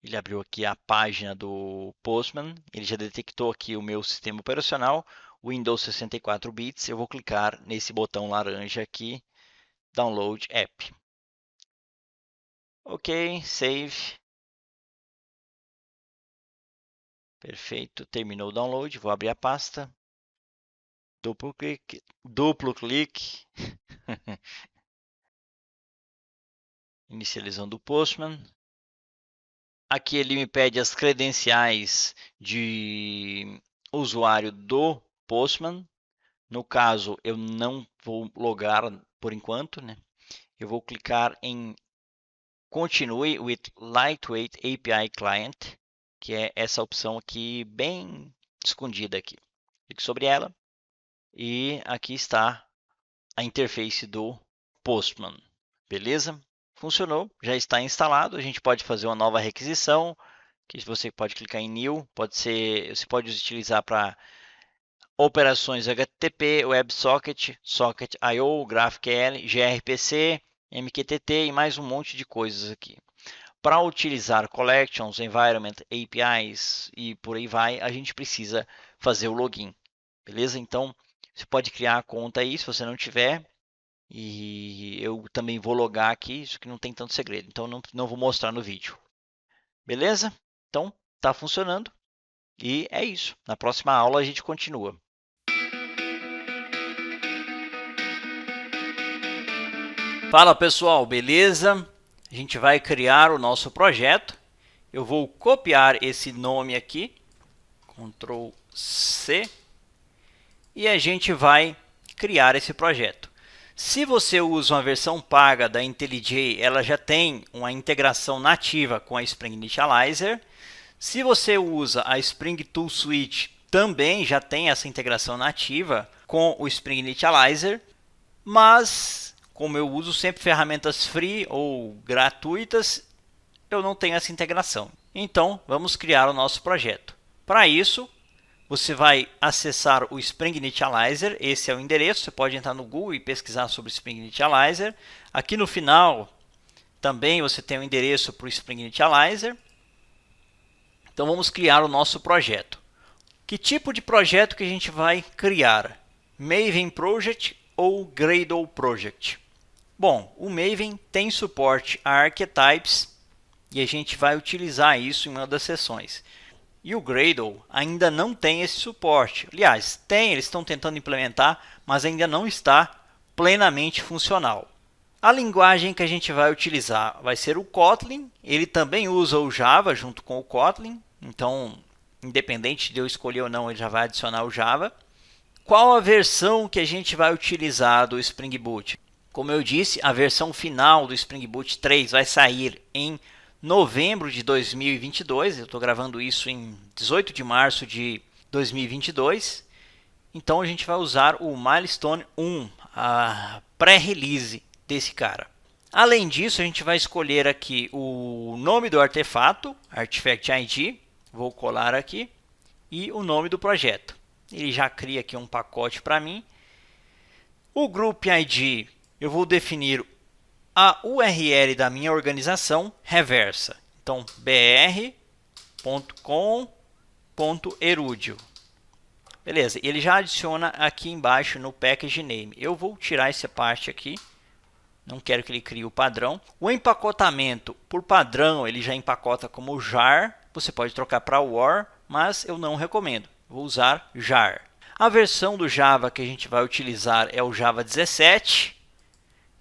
Ele abriu aqui a página do Postman. Ele já detectou aqui o meu sistema operacional, Windows 64 bits. Eu vou clicar nesse botão laranja aqui, Download App. Ok, Save. Perfeito, terminou o download. Vou abrir a pasta. Duplo clique. Duplo clique. Inicializando o Postman. Aqui ele me pede as credenciais de usuário do Postman. No caso, eu não vou logar por enquanto, né? Eu vou clicar em Continue with Lightweight API Client, que é essa opção aqui bem escondida aqui. Clique sobre ela e aqui está a interface do Postman. Beleza? Funcionou, já está instalado. A gente pode fazer uma nova requisição, que você pode clicar em New, você pode utilizar para operações HTTP, WebSocket, Socket.io, GraphQL, gRPC, MQTT e mais um monte de coisas aqui. Para utilizar collections, environment, APIs e por aí vai, a gente precisa fazer o login, beleza? Então, você pode criar a conta aí, se você não tiver, e eu também vou logar aqui, isso que não tem tanto segredo, então não vou mostrar no vídeo. Beleza? Então, está funcionando e é isso. Na próxima aula a gente continua. Fala pessoal, beleza? A gente vai criar o nosso projeto. Eu vou copiar esse nome aqui, Ctrl C, e a gente vai criar esse projeto. Se você usa uma versão paga da IntelliJ, ela já tem uma integração nativa com a Spring Initializer. Se você usa a Spring Tool Suite, também já tem essa integração nativa com o Spring Initializer, mas como eu uso sempre ferramentas free ou gratuitas, eu não tenho essa integração. Então, vamos criar o nosso projeto. Para isso, você vai acessar o Spring Initializer, esse é o endereço, você pode entrar no Google e pesquisar sobre o Spring Initializer. Aqui no final, também você tem o endereço para o Spring Initializer. Então, vamos criar o nosso projeto. Que tipo de projeto que a gente vai criar? Maven Project ou Gradle Project? Bom, o Maven tem suporte a archetypes e a gente vai utilizar isso em uma das sessões. E o Gradle ainda não tem esse suporte. Aliás, tem, eles estão tentando implementar, mas ainda não está plenamente funcional. A linguagem que a gente vai utilizar vai ser o Kotlin. Ele também usa o Java junto com o Kotlin. Então, independente de eu escolher ou não, ele já vai adicionar o Java. Qual a versão que a gente vai utilizar do Spring Boot? Como eu disse, a versão final do Spring Boot 3 vai sair em novembro de 2022. Eu estou gravando isso em 18 de março de 2022. Então, a gente vai usar o Milestone 1, a pré-release desse cara. Além disso, a gente vai escolher aqui o nome do artefato, Artifact ID. Vou colar aqui. E o nome do projeto. Ele já cria aqui um pacote para mim. O Group ID, eu vou definir a URL da minha organização reversa. Então, br.com.erudio. Beleza, ele já adiciona aqui embaixo no package name. Eu vou tirar essa parte aqui. Não quero que ele crie o padrão. O empacotamento, por padrão, ele já empacota como jar. Você pode trocar para war, mas eu não recomendo. Vou usar jar. A versão do Java que a gente vai utilizar é o Java 17.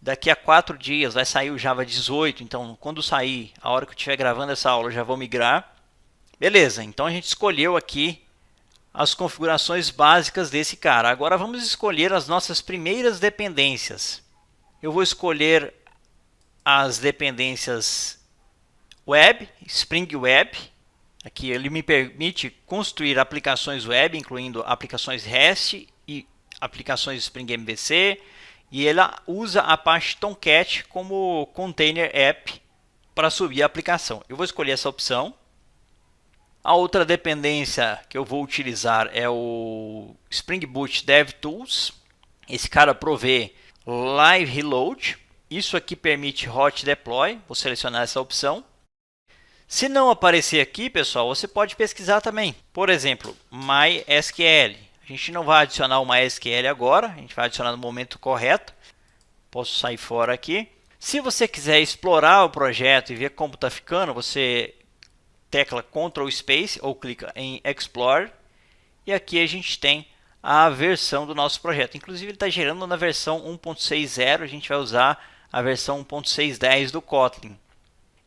Daqui a 4 dias vai sair o Java 18. Então, quando sair, a hora que eu estiver gravando essa aula, eu já vou migrar. Beleza, então a gente escolheu aqui as configurações básicas desse cara. Agora vamos escolher as nossas primeiras dependências. eu vou escolher as dependências web, Spring Web. Aqui ele me permite construir aplicações web, incluindo aplicações REST e aplicações Spring MVC. E ela usa a Apache Tomcat como container app para subir a aplicação. Eu vou escolher essa opção. A outra dependência que eu vou utilizar é o Spring Boot DevTools. Esse cara provê Live Reload. Isso aqui permite Hot Deploy. Vou selecionar essa opção. Se não aparecer aqui, pessoal, você pode pesquisar também. Por exemplo, MySQL. A gente não vai adicionar o MySQL agora. A gente vai adicionar no momento correto. Posso sair fora aqui. Se você quiser explorar o projeto e ver como está ficando, você tecla Ctrl Space ou clica em Explore. E aqui a gente tem a versão do nosso projeto. Inclusive ele está gerando na versão 1.6.0. A gente vai usar a versão 1.6.10 do Kotlin.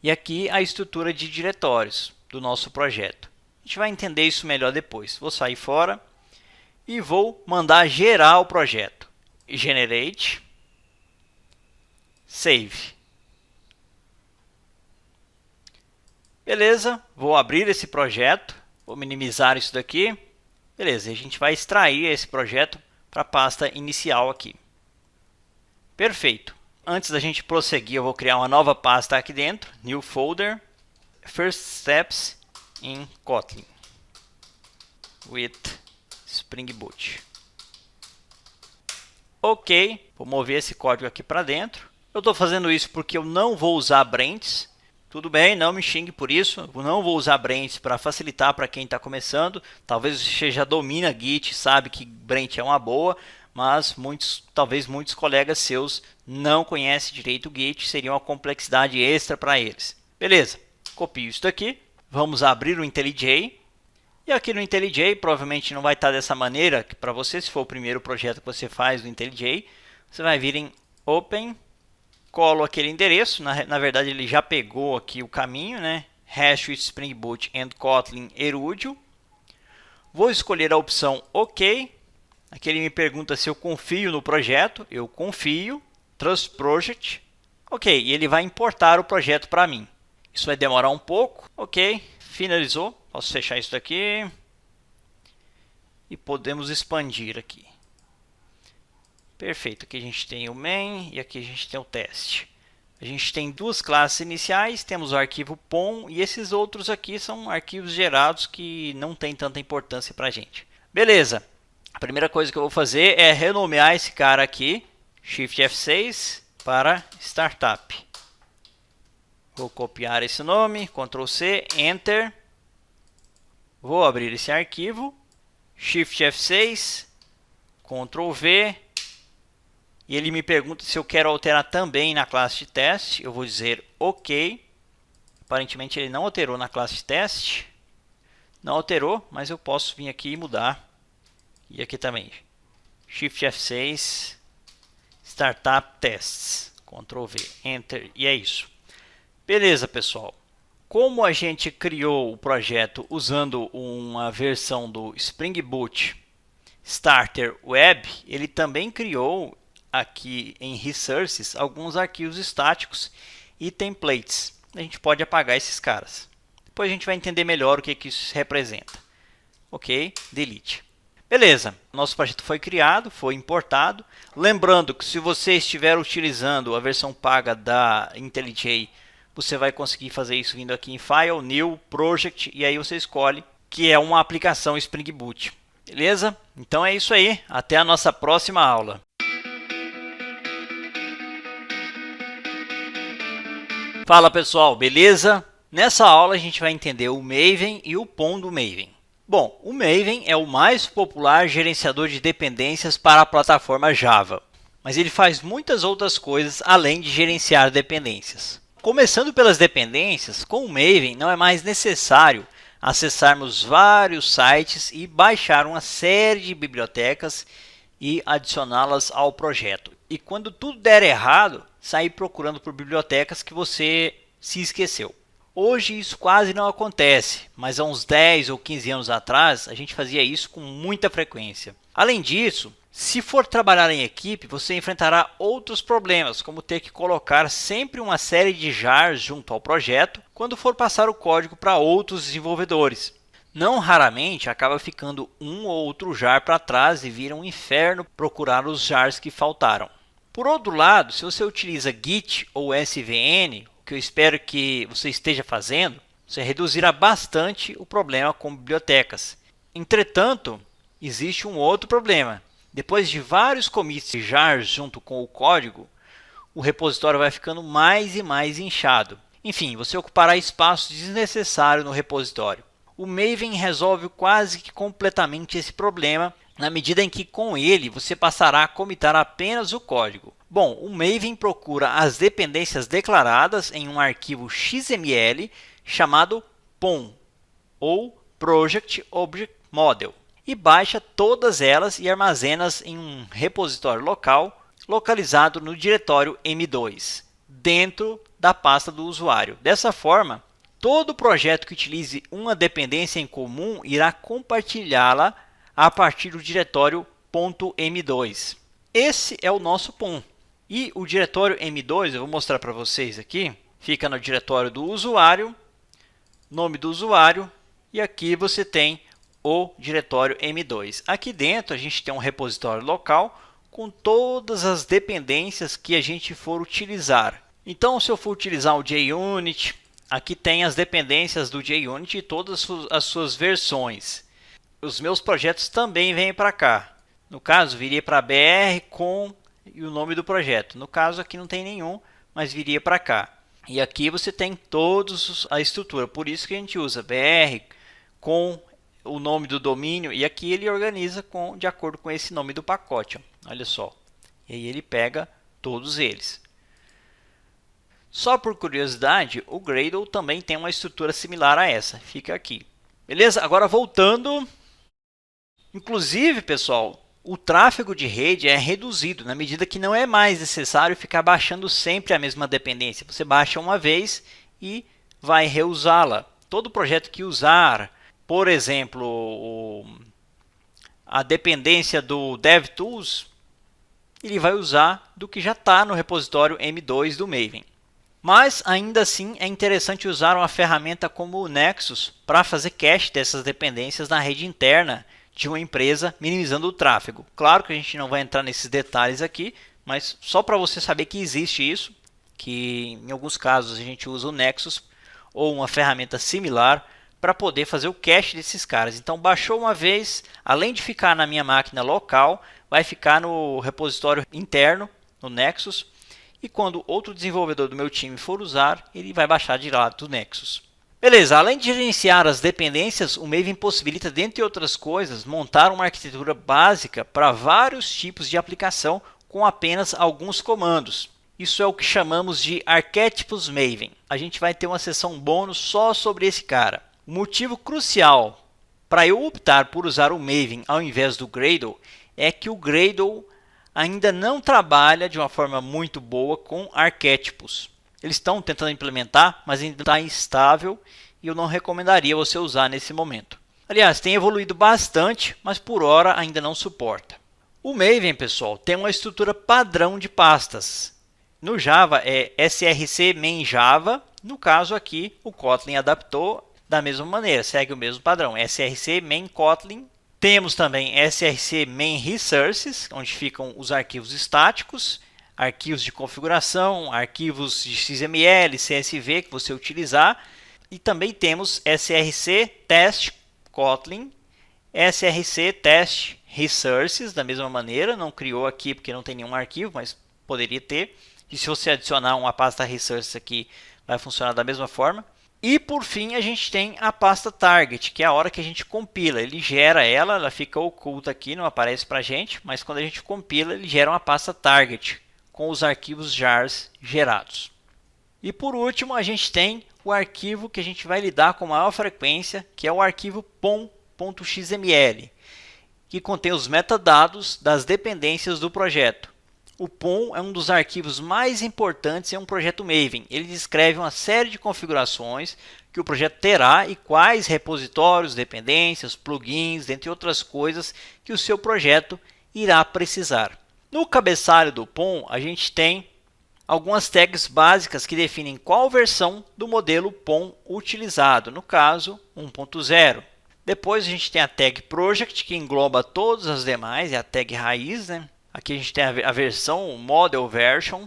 E aqui a estrutura de diretórios do nosso projeto. A gente vai entender isso melhor depois. Vou sair fora e vou mandar gerar o projeto. Generate. Save. Beleza, vou abrir esse projeto, vou minimizar isso daqui. Beleza, a gente vai extrair esse projeto para a pasta inicial aqui. Perfeito. Antes da gente prosseguir, eu vou criar uma nova pasta aqui dentro. New folder, First Steps in Kotlin with Spring Boot. Ok, vou mover esse código aqui para dentro. Eu estou fazendo isso porque eu não vou usar Branches. Tudo bem, não me xingue por isso. Eu não vou usar Branches para facilitar para quem está começando. Talvez você já domina Git, sabe que Branch é uma boa, mas talvez muitos colegas seus não conhecem direito o Git, seria uma complexidade extra para eles. Beleza, copio isso daqui. Vamos abrir o IntelliJ. E aqui no IntelliJ, provavelmente não vai estar dessa maneira, que para você, se for o primeiro projeto que você faz no IntelliJ, você vai vir em Open. Colo aquele endereço, na verdade ele já pegou aqui o caminho, né? Hash with Spring Boot and Kotlin Erudio. Vou escolher a opção OK. Aqui ele me pergunta se eu confio no projeto. Eu confio. Trust Project. Ok, e ele vai importar o projeto para mim. Isso vai demorar um pouco. Ok, finalizou. Posso fechar isso daqui. E podemos expandir aqui. Perfeito, aqui a gente tem o main e aqui a gente tem o teste. A gente tem duas classes iniciais, temos o arquivo POM e esses outros aqui são arquivos gerados que não tem tanta importância para a gente. Beleza, a primeira coisa que eu vou fazer é renomear esse cara aqui, Shift F6 para Startup. Vou copiar esse nome, Ctrl C, Enter. Vou abrir esse arquivo, Shift F6, Ctrl V. E ele me pergunta se eu quero alterar também na classe de teste. Eu vou dizer OK. Aparentemente ele não alterou na classe de teste. Não alterou, mas eu posso vir aqui e mudar. E aqui também. Shift F6. Startup Tests. Ctrl V. Enter. E é isso. Beleza, pessoal. Como a gente criou o projeto usando uma versão do Spring Boot Starter Web, ele também criou aqui em Resources alguns arquivos estáticos e templates. A gente pode apagar esses caras. Depois a gente vai entender melhor o que isso representa. Ok, delete. Beleza, nosso projeto foi criado, foi importado. Lembrando que se você estiver utilizando a versão paga da IntelliJ, você vai conseguir fazer isso vindo aqui em File, New, Project, e aí você escolhe que é uma aplicação Spring Boot. Beleza? Então é isso aí. Até a nossa próxima aula. Fala pessoal, beleza? Nessa aula a gente vai entender o Maven e o POM do Maven. Bom, o Maven é o mais popular gerenciador de dependências para a plataforma Java, mas ele faz muitas outras coisas além de gerenciar dependências. Começando pelas dependências, com o Maven não é mais necessário acessarmos vários sites e baixar uma série de bibliotecas e adicioná-las ao projeto. E quando tudo der errado, sair procurando por bibliotecas que você se esqueceu. Hoje isso quase não acontece, mas há uns 10 ou 15 anos atrás a gente fazia isso com muita frequência. Além disso, Se for trabalhar em equipe, você enfrentará outros problemas, como ter que colocar sempre uma série de jars junto ao projeto quando for passar o código para outros desenvolvedores. Não raramente acaba ficando um ou outro jar para trás e vira um inferno procurar os jars que faltaram. Por outro lado, se você utiliza Git ou SVN, o que eu espero que você esteja fazendo, você reduzirá bastante o problema com bibliotecas. Entretanto, existe um outro problema. Depois de vários commits de jars junto com o código, o repositório vai ficando mais e mais inchado. Enfim, você ocupará espaço desnecessário no repositório. O Maven resolve quase que completamente esse problema, na medida em que com ele você passará a comitar apenas o código. Bom, o Maven procura as dependências declaradas em um arquivo XML chamado POM, ou Project Object Model, e baixa todas elas e armazena-as em um repositório local localizado no diretório M2, dentro da pasta do usuário. Dessa forma, todo projeto que utilize uma dependência em comum irá compartilhá-la a partir do diretório .m2. Esse é o nosso POM. E o diretório M2, eu vou mostrar para vocês aqui, fica no diretório do usuário, nome do usuário, e aqui você tem o diretório M2. Aqui dentro a gente tem um repositório local com todas as dependências que a gente for utilizar. Então, se eu for utilizar o JUnit, aqui tem as dependências do JUnit e todas as suas versões. Os meus projetos também vêm para cá. No caso, viria para BR com e o nome do projeto. No caso, aqui não tem nenhum, mas viria para cá. E aqui você tem todos a estrutura. Por isso que a gente usa BR com o nome do domínio. E aqui ele organiza de acordo com esse nome do pacote. Ó. Olha só. E aí ele pega todos eles. Só por curiosidade, o Gradle também tem uma estrutura similar a essa. Fica aqui. Beleza? Agora voltando. Inclusive, pessoal, o tráfego de rede é reduzido na medida que não é mais necessário ficar baixando sempre a mesma dependência. Você baixa uma vez e vai reusá-la. Todo projeto que usar, por exemplo, a dependência do DevTools, ele vai usar do que já está no repositório M2 do Maven. Mas ainda assim é interessante usar uma ferramenta como o Nexus para fazer cache dessas dependências na rede interna de uma empresa, minimizando o tráfego. Claro que a gente não vai entrar nesses detalhes aqui, mas só para você saber que existe isso, que em alguns casos a gente usa o Nexus ou uma ferramenta similar para poder fazer o cache desses caras. Então baixou uma vez, além de ficar na minha máquina local, vai ficar no repositório interno, no Nexus, e quando outro desenvolvedor do meu time for usar, ele vai baixar de lá do Nexus. Beleza, além de gerenciar as dependências, o Maven possibilita, dentre outras coisas, montar uma arquitetura básica para vários tipos de aplicação com apenas alguns comandos. Isso é o que chamamos de arquétipos Maven. A gente vai ter uma seção bônus só sobre esse cara. O motivo crucial para eu optar por usar o Maven ao invés do Gradle é que o Gradle ainda não trabalha de uma forma muito boa com arquétipos. Eles estão tentando implementar, mas ainda está instável e eu não recomendaria você usar nesse momento. Aliás, tem evoluído bastante, mas por hora ainda não suporta. O Maven, pessoal, tem uma estrutura padrão de pastas. No Java é src main Java. No caso aqui, o Kotlin adaptou da mesma maneira, segue o mesmo padrão, src main Kotlin. Temos também src main resources, onde ficam os arquivos estáticos, arquivos de configuração, arquivos de XML, CSV que você utilizar. E também temos src test Kotlin, src test resources, da mesma maneira. Não criou aqui porque não tem nenhum arquivo, mas poderia ter. E se você adicionar uma pasta resources aqui, vai funcionar da mesma forma. E por fim a gente tem a pasta target, que é a hora que a gente compila. Ele gera ela fica oculta aqui, não aparece para a gente, mas quando a gente compila, ele gera uma pasta target com os arquivos jars gerados. E por último, a gente tem o arquivo que a gente vai lidar com maior frequência, que é o arquivo pom.xml, que contém os metadados das dependências do projeto. O POM é um dos arquivos mais importantes em um projeto Maven. Ele descreve uma série de configurações que o projeto terá e quais repositórios, dependências, plugins, dentre outras coisas que o seu projeto irá precisar. No cabeçalho do POM, a gente tem algumas tags básicas que definem qual versão do modelo POM utilizado, no caso 1.0. Depois a gente tem a tag Project, que engloba todas as demais, é a tag raiz, né? Aqui a gente tem a versão Model Version.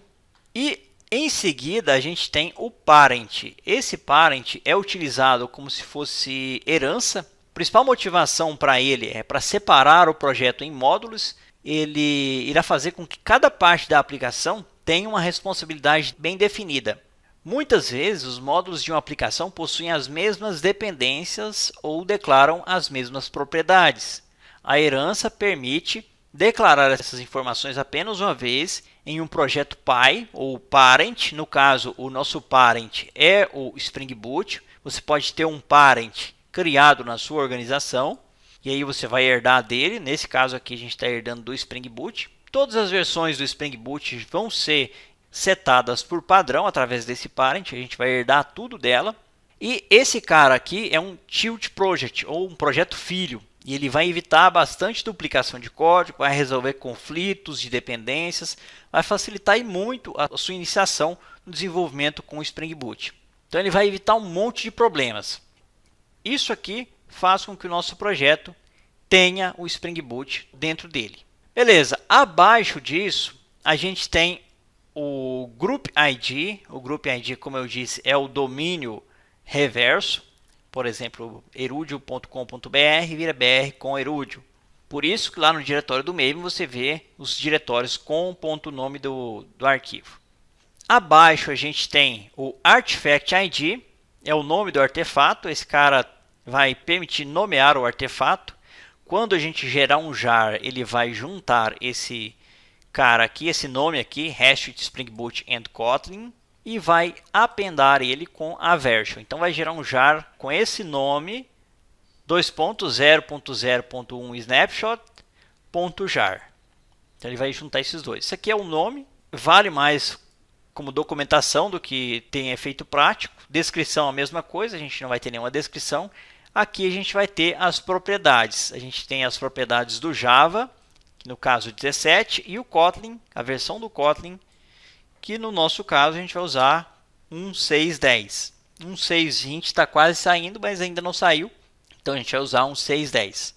E em seguida a gente tem o Parent. Esse Parent é utilizado como se fosse herança. A principal motivação para ele é para separar o projeto em módulos. Ele irá fazer com que cada parte da aplicação tenha uma responsabilidade bem definida. Muitas vezes, os módulos de uma aplicação possuem as mesmas dependências ou declaram as mesmas propriedades. A herança permite declarar essas informações apenas uma vez em um projeto pai ou parent. No caso, o nosso parent é o Spring Boot. Você pode ter um parent criado na sua organização e aí você vai herdar dele. Nesse caso aqui a gente está herdando do Spring Boot. Todas as versões do Spring Boot vão ser setadas por padrão através desse parent. A gente vai herdar tudo dela. E esse cara aqui é um Child Project ou um projeto filho. E ele vai evitar bastante duplicação de código, vai resolver conflitos de dependências, vai facilitar e muito a sua iniciação no desenvolvimento com o Spring Boot. Então ele vai evitar um monte de problemas. Isso aqui faz com que o nosso projeto tenha o Spring Boot dentro dele. Beleza, abaixo disso a gente tem o Group ID. O Group ID, como eu disse, é o domínio reverso. Por exemplo, erudio.com.br vira br com erudio. Por isso que lá no diretório do Maven você vê os diretórios com ponto nome do arquivo. Abaixo a gente tem o Artifact ID, é o nome do artefato. Esse cara vai permitir nomear o artefato. Quando a gente gerar um jar, ele vai juntar esse cara aqui, esse nome aqui, Hash Spring Boot and Kotlin, e vai apendar ele com a version. Então vai gerar um jar com esse nome 2.0.0.1 snapshot.jar. Então ele vai juntar esses dois. Isso aqui é o nome, vale mais como documentação do que tem efeito prático. Descrição a mesma coisa, a gente não vai ter nenhuma descrição. Aqui a gente vai ter as propriedades. A gente tem as propriedades do Java, no caso 17, e o Kotlin, a versão do Kotlin, que no nosso caso a gente vai usar 1.6.10. 1.6.20 está quase saindo, mas ainda não saiu. Então a gente vai usar 1.6.10.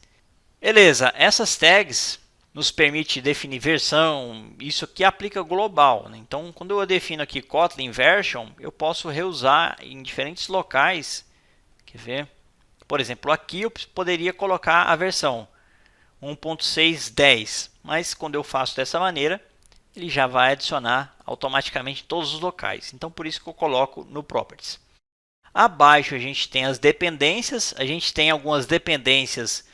Beleza, essas tags nos permite definir versão. Isso aqui aplica global, né? Então quando eu defino aqui Kotlin version, eu posso reusar em diferentes locais. Quer ver? Por exemplo, aqui eu poderia colocar a versão 1.6.10, mas quando eu faço dessa maneira, ele já vai adicionar automaticamente todos os locais. Então, por isso que eu coloco no Properties. Abaixo a gente tem as dependências. A gente tem algumas dependências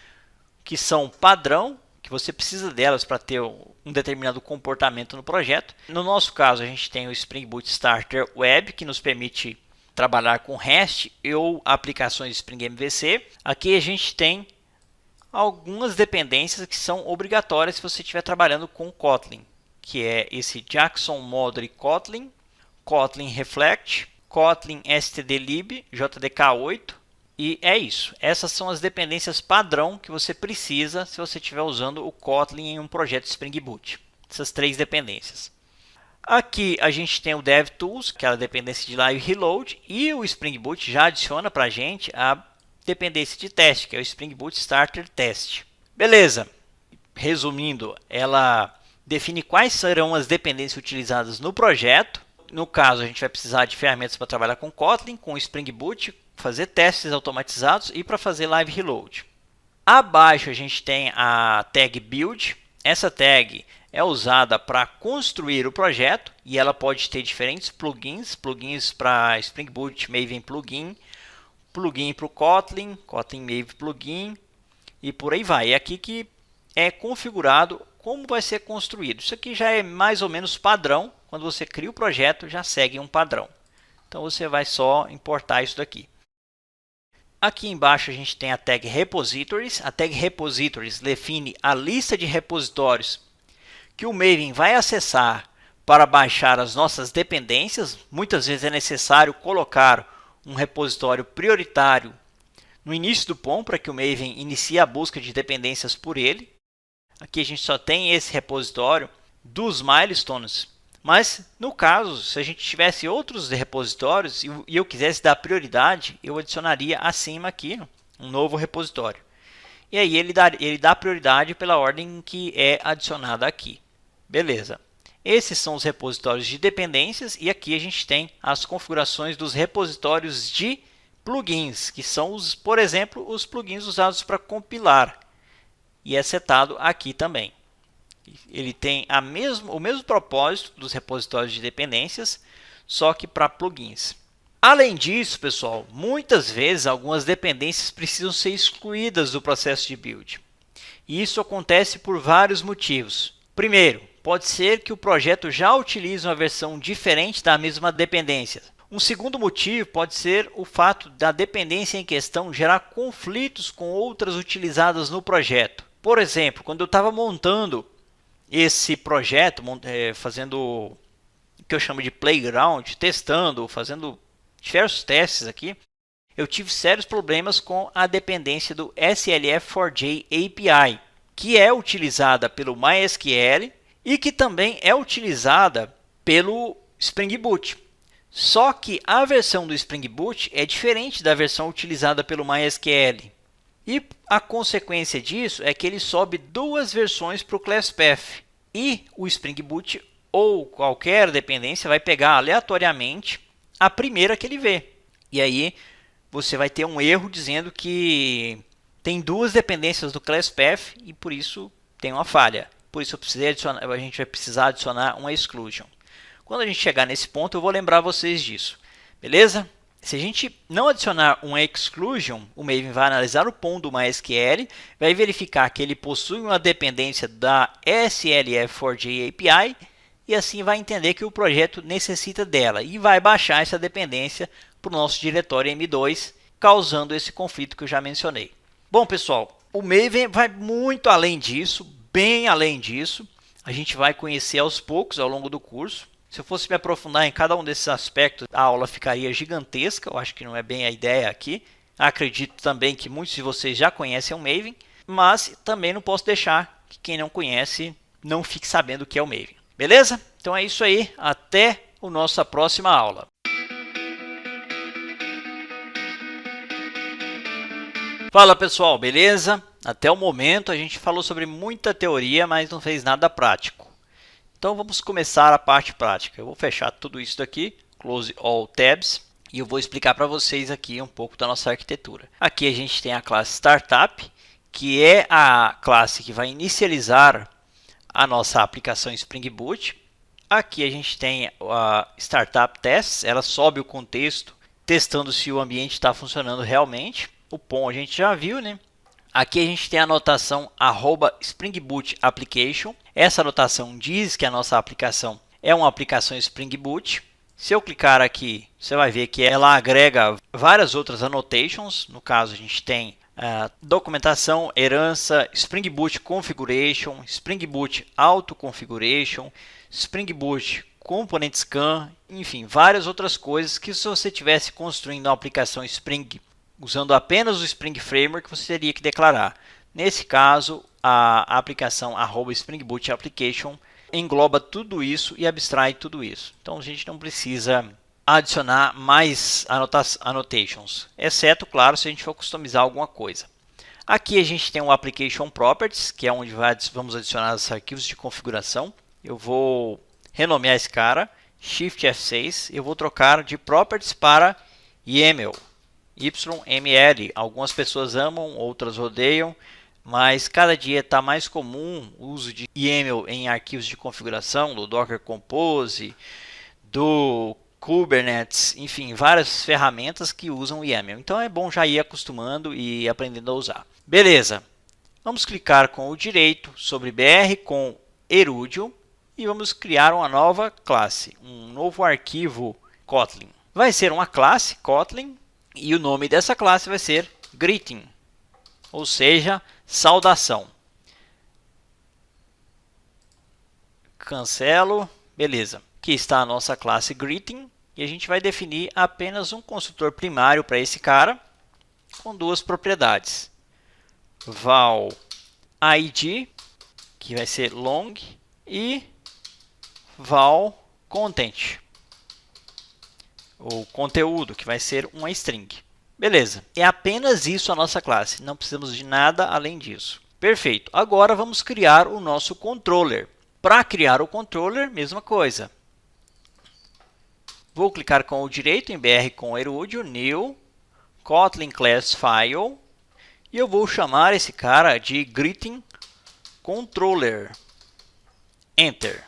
que são padrão, que você precisa delas para ter um determinado comportamento no projeto. No nosso caso, a gente tem o Spring Boot Starter Web, que nos permite trabalhar com REST ou aplicações Spring MVC. Aqui a gente tem algumas dependências que são obrigatórias se você estiver trabalhando com Kotlin, que é esse Jackson Model Kotlin, Kotlin Reflect, Kotlin stdlib, JDK8, e é isso. Essas são as dependências padrão que você precisa se você estiver usando o Kotlin em um projeto Spring Boot. Essas três dependências. Aqui a gente tem o DevTools, que é a dependência de Live Reload, e o Spring Boot já adiciona para a gente a dependência de teste, que é o Spring Boot Starter Test. Beleza, resumindo, ela define quais serão as dependências utilizadas no projeto. No caso, a gente vai precisar de ferramentas para trabalhar com Kotlin, com Spring Boot, fazer testes automatizados e para fazer Live Reload. Abaixo a gente tem a tag Build. Essa tag é usada para construir o projeto e ela pode ter diferentes plugins. Plugins para Spring Boot Maven Plugin, plugin para o Kotlin, Kotlin Maven Plugin e por aí vai. É aqui que é configurado como vai ser construído. Isso aqui já é mais ou menos padrão. Quando você cria o projeto, já segue um padrão. Então você vai só importar isso daqui. Aqui embaixo a gente tem a tag Repositories. A tag Repositories define a lista de repositórios que o Maven vai acessar para baixar as nossas dependências. Muitas vezes é necessário colocar um repositório prioritário no início do POM para que o Maven inicie a busca de dependências por ele. Aqui a gente só tem esse repositório dos milestones. Mas, no caso, se a gente tivesse outros repositórios e eu quisesse dar prioridade, eu adicionaria acima aqui um novo repositório. E aí ele dá prioridade pela ordem que é adicionada aqui. Beleza. Esses são os repositórios de dependências e aqui a gente tem as configurações dos repositórios de plugins, que são, por exemplo, os plugins usados para compilar. E é setado aqui também. Ele tem o mesmo propósito dos repositórios de dependências, só que para plugins. Além disso, pessoal, muitas vezes algumas dependências precisam ser excluídas do processo de build. E isso acontece por vários motivos. Primeiro, pode ser que o projeto já utilize uma versão diferente da mesma dependência. Um segundo motivo pode ser o fato da dependência em questão gerar conflitos com outras utilizadas no projeto. Por exemplo, quando eu estava montando esse projeto, fazendo o que eu chamo de playground, testando, fazendo diversos testes aqui, eu tive sérios problemas com a dependência do SLF4j API, que é utilizada pelo MySQL e que também é utilizada pelo Spring Boot. Só que a versão do Spring Boot é diferente da versão utilizada pelo MySQL. E a consequência disso é que ele sobe duas versões para o ClassPath. E o Spring Boot ou qualquer dependência vai pegar aleatoriamente a primeira que ele vê. E aí você vai ter um erro dizendo que tem duas dependências do ClassPath e por isso tem uma falha. Por isso a gente vai precisar adicionar uma exclusion. Quando a gente chegar nesse ponto, eu vou lembrar vocês disso. Beleza? Se a gente não adicionar uma exclusion, o Maven vai analisar o POM do MySQL, vai verificar que ele possui uma dependência da SLF4j API e assim vai entender que o projeto necessita dela e vai baixar essa dependência para o nosso diretório M2, causando esse conflito que eu já mencionei. Bom, pessoal, o Maven vai muito além disso, bem além disso. A gente vai conhecer aos poucos ao longo do curso. Se eu fosse me aprofundar em cada um desses aspectos, a aula ficaria gigantesca. Eu acho que não é bem a ideia aqui. Acredito também que muitos de vocês já conhecem o Maven, mas também não posso deixar que quem não conhece não fique sabendo o que é o Maven. Beleza? Então é isso aí. Até a nossa próxima aula. Fala pessoal, beleza? Até o momento a gente falou sobre muita teoria, mas não fez nada prático. Então vamos começar a parte prática. Eu vou fechar tudo isso daqui, close all tabs, e eu vou explicar para vocês aqui um pouco da nossa arquitetura. Aqui a gente tem a classe Startup, que é a classe que vai inicializar a nossa aplicação Spring Boot. Aqui a gente tem a Startup Tests, ela sobe o contexto, testando se o ambiente está funcionando realmente. O POM a gente já viu, né? Aqui a gente tem a anotação @Spring Boot Application. Essa anotação diz que a nossa aplicação é uma aplicação Spring Boot. Se eu clicar aqui, você vai ver que ela agrega várias outras annotations. No caso, a gente tem documentação, herança, Spring Boot Configuration, Spring Boot Auto Configuration, Spring Boot Component Scan, enfim, várias outras coisas que se você estivesse construindo uma aplicação Spring usando apenas o Spring Framework, você teria que declarar. Nesse caso, a aplicação @Spring Boot Application engloba tudo isso e abstrai tudo isso. Então, a gente não precisa adicionar mais annotations, exceto, claro, se a gente for customizar alguma coisa. Aqui a gente tem o Application Properties, que é onde vamos adicionar os arquivos de configuração. Eu vou renomear esse cara, Shift F6, eu vou trocar de Properties para YAML. YML. Algumas pessoas amam, outras odeiam, mas cada dia está mais comum o uso de YAML em arquivos de configuração, do Docker Compose, do Kubernetes, enfim, várias ferramentas que usam YAML. Então é bom já ir acostumando e aprendendo a usar. Beleza, vamos clicar com o direito sobre BR com Erudio e vamos criar uma nova classe, um novo arquivo Kotlin. Vai ser uma classe Kotlin. E o nome dessa classe vai ser Greeting, ou seja, saudação. Cancelo, beleza. Aqui está a nossa classe Greeting e a gente vai definir apenas um construtor primário para esse cara com duas propriedades. Val ID que vai ser long, e val content, o conteúdo, que vai ser uma string. Beleza, é apenas isso a nossa classe, não precisamos de nada além disso. Perfeito, agora vamos criar o nosso controller. Para criar o controller, mesma coisa. Vou clicar com o direito em BR com Erudio, New, Kotlin Class File, e eu vou chamar esse cara de Greeting Controller. Enter.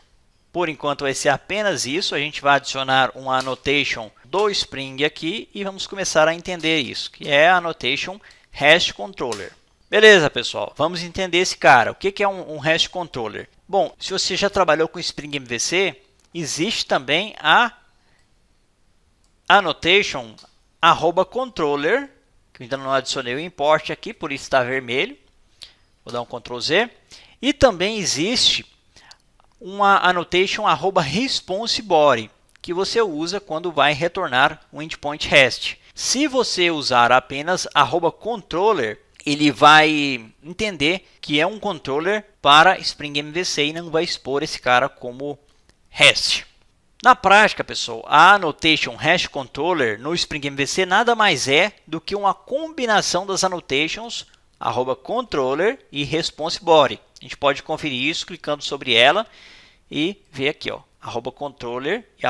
Por enquanto vai ser apenas isso, a gente vai adicionar uma annotation do Spring aqui e vamos começar a entender isso, que é a annotation REST Controller. Beleza, pessoal, vamos entender esse cara. O que é um REST Controller? Bom, se você já trabalhou com Spring MVC, existe também a annotation @controller, que eu ainda não adicionei o import aqui, por isso está vermelho. Vou dar um Ctrl Z. E também existe uma annotation @response_body, que você usa quando vai retornar um endpoint REST. Se você usar apenas @controller, ele vai entender que é um controller para Spring MVC e não vai expor esse cara como REST. Na prática, pessoal, a annotation REST Controller no Spring MVC nada mais é do que uma combinação das annotations @controller e response_body. A gente pode conferir isso clicando sobre ela e ver aqui, ó, @controller e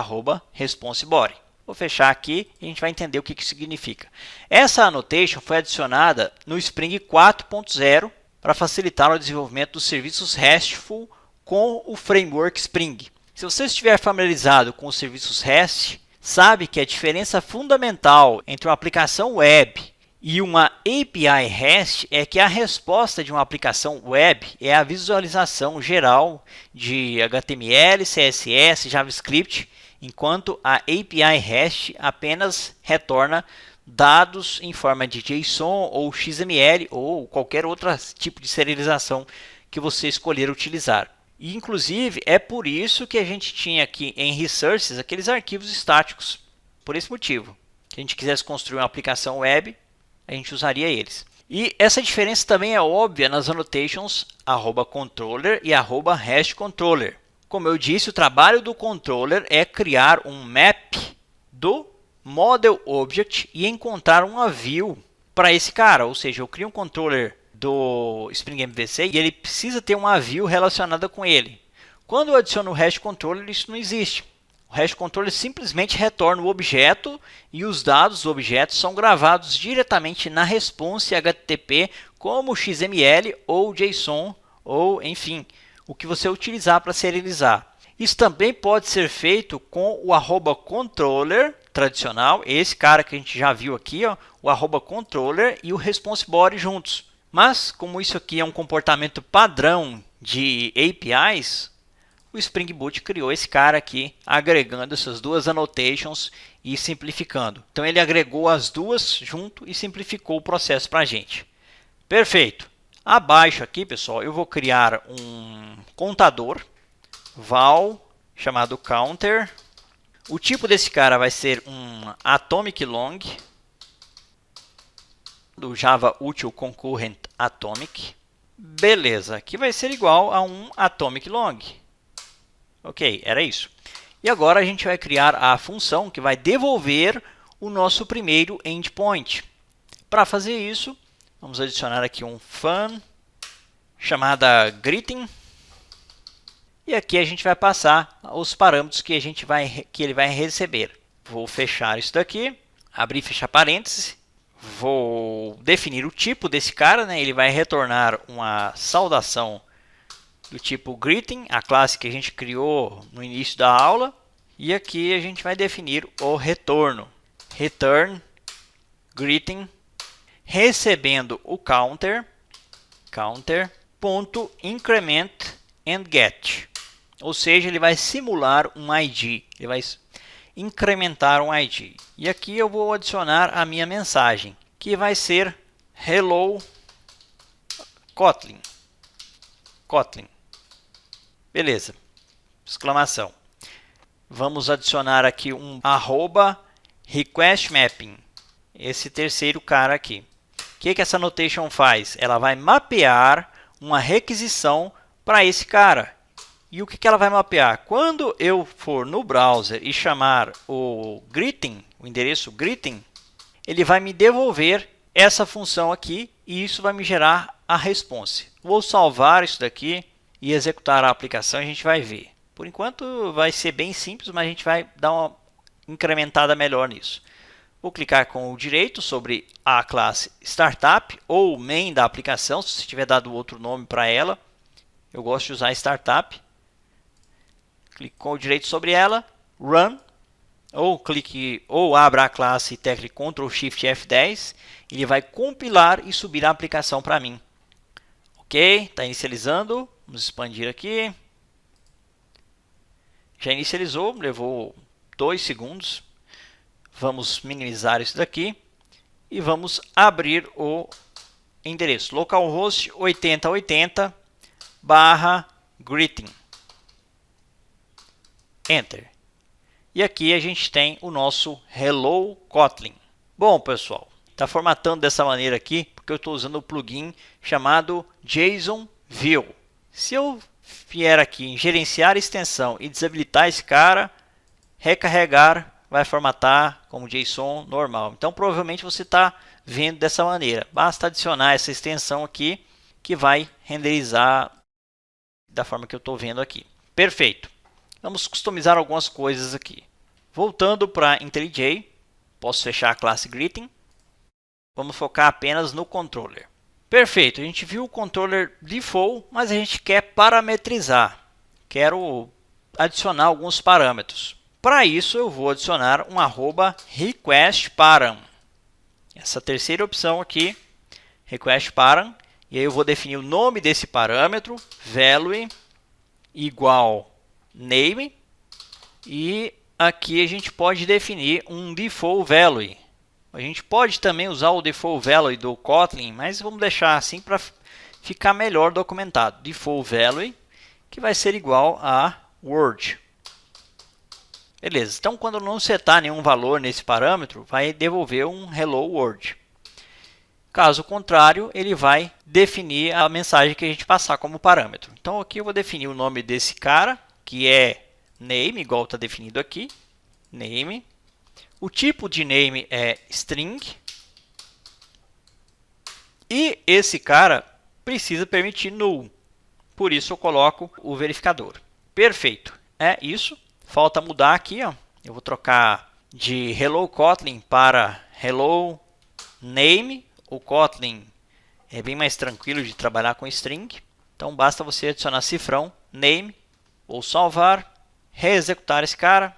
@response_body. Vou fechar aqui e a gente vai entender o que isso significa. Essa annotation foi adicionada no Spring 4.0 para facilitar o desenvolvimento dos serviços RESTful com o framework Spring. Se você estiver familiarizado com os serviços REST, sabe que a diferença fundamental entre uma aplicação web e uma API REST é que a resposta de uma aplicação web é a visualização geral de HTML, CSS, JavaScript, enquanto a API REST apenas retorna dados em forma de JSON ou XML ou qualquer outro tipo de serialização que você escolher utilizar. E, inclusive, é por isso que a gente tinha aqui em Resources aqueles arquivos estáticos. Por esse motivo. Se a gente quisesse construir uma aplicação web, a gente usaria eles. E essa diferença também é óbvia nas annotations @controller e @REST_controller. Como eu disse, o trabalho do controller é criar um map do model object e encontrar uma view para esse cara. Ou seja, eu crio um controller do Spring MVC e ele precisa ter uma view relacionada com ele. Quando eu adiciono o REST Controller, isso não existe. O REST Controller simplesmente retorna o objeto e os dados do objeto são gravados diretamente na response HTTP como XML ou JSON ou, enfim, o que você utilizar para serializar. Isso também pode ser feito com o @controller tradicional, esse cara que a gente já viu aqui, ó, o @controller e o response_body juntos. Mas, como isso aqui é um comportamento padrão de APIs, o Spring Boot criou esse cara aqui, agregando essas duas annotations e simplificando. Então, ele agregou as duas junto e simplificou o processo para a gente. Perfeito. Abaixo aqui, pessoal, eu vou criar um contador, val, chamado counter. O tipo desse cara vai ser um atomic long, do Java Util Concurrent Atomic. Beleza, aqui vai ser igual a um atomic long. Ok, era isso. E agora a gente vai criar a função que vai devolver o nosso primeiro endpoint. Para fazer isso, vamos adicionar aqui um fun chamada greeting. E aqui a gente vai passar os parâmetros que ele vai receber. Vou fechar isso daqui, abrir e fechar parênteses. Vou definir o tipo desse cara, né? Ele vai retornar uma saudação do tipo greeting, a classe que a gente criou no início da aula. E aqui a gente vai definir o retorno. Return greeting, recebendo o counter, increment and get. Ou seja, ele vai simular um ID, ele vai incrementar um ID. E aqui eu vou adicionar a minha mensagem, que vai ser hello Kotlin. Beleza, exclamação. Vamos adicionar aqui um @requestMapping, esse terceiro cara aqui. O que essa notation faz? Ela vai mapear uma requisição para esse cara. E o que ela vai mapear? Quando eu for no browser e chamar o greeting, o endereço greeting, ele vai me devolver essa função aqui e isso vai me gerar a response. Vou salvar isso daqui e executar a aplicação e a gente vai ver. Por enquanto vai ser bem simples, mas a gente vai dar uma incrementada melhor nisso. Vou clicar com o direito sobre a classe Startup ou main da aplicação, se você tiver dado outro nome para ela. Eu gosto de usar Startup. Clique com o direito sobre ela, Run, ou abra a classe e tecle Ctrl Shift F10, ele vai compilar e subir a aplicação para mim. Ok, está inicializando, vamos expandir aqui. Já inicializou, levou 2 segundos. Vamos minimizar isso daqui e vamos abrir o endereço localhost 8080/greeting. Enter. E aqui a gente tem o nosso Hello Kotlin. Bom, pessoal, está formatando dessa maneira aqui porque eu estou usando o plugin chamado JSON View. Se eu vier aqui em gerenciar extensão e desabilitar esse cara, recarregar, vai formatar como JSON normal. Então, provavelmente você está vendo dessa maneira. Basta adicionar essa extensão aqui que vai renderizar da forma que eu estou vendo aqui. Perfeito. Vamos customizar algumas coisas aqui. Voltando para IntelliJ, posso fechar a classe Greeting. Vamos focar apenas no controller. Perfeito, a gente viu o controller default, mas a gente quer parametrizar. Quero adicionar alguns parâmetros. Para isso, eu vou adicionar um @requestParam. Essa terceira opção aqui, requestParam. E aí eu vou definir o nome desse parâmetro, value igual name. E aqui a gente pode definir um default value. A gente pode também usar o default value do Kotlin, mas vamos deixar assim para ficar melhor documentado. Default value, que vai ser igual a word. Beleza, então quando não setar nenhum valor nesse parâmetro, vai devolver um hello world. Caso contrário, ele vai definir a mensagem que a gente passar como parâmetro. Então aqui eu vou definir o nome desse cara, que é name, igual está definido aqui, name. O tipo de name é string. E esse cara precisa permitir null. Por isso eu coloco o verificador. Perfeito, é isso. Falta mudar aqui, ó. Eu vou trocar de Hello Kotlin para Hello Name. O Kotlin é bem mais tranquilo de trabalhar com string. Então basta você adicionar cifrão, name, ou salvar, reexecutar esse cara.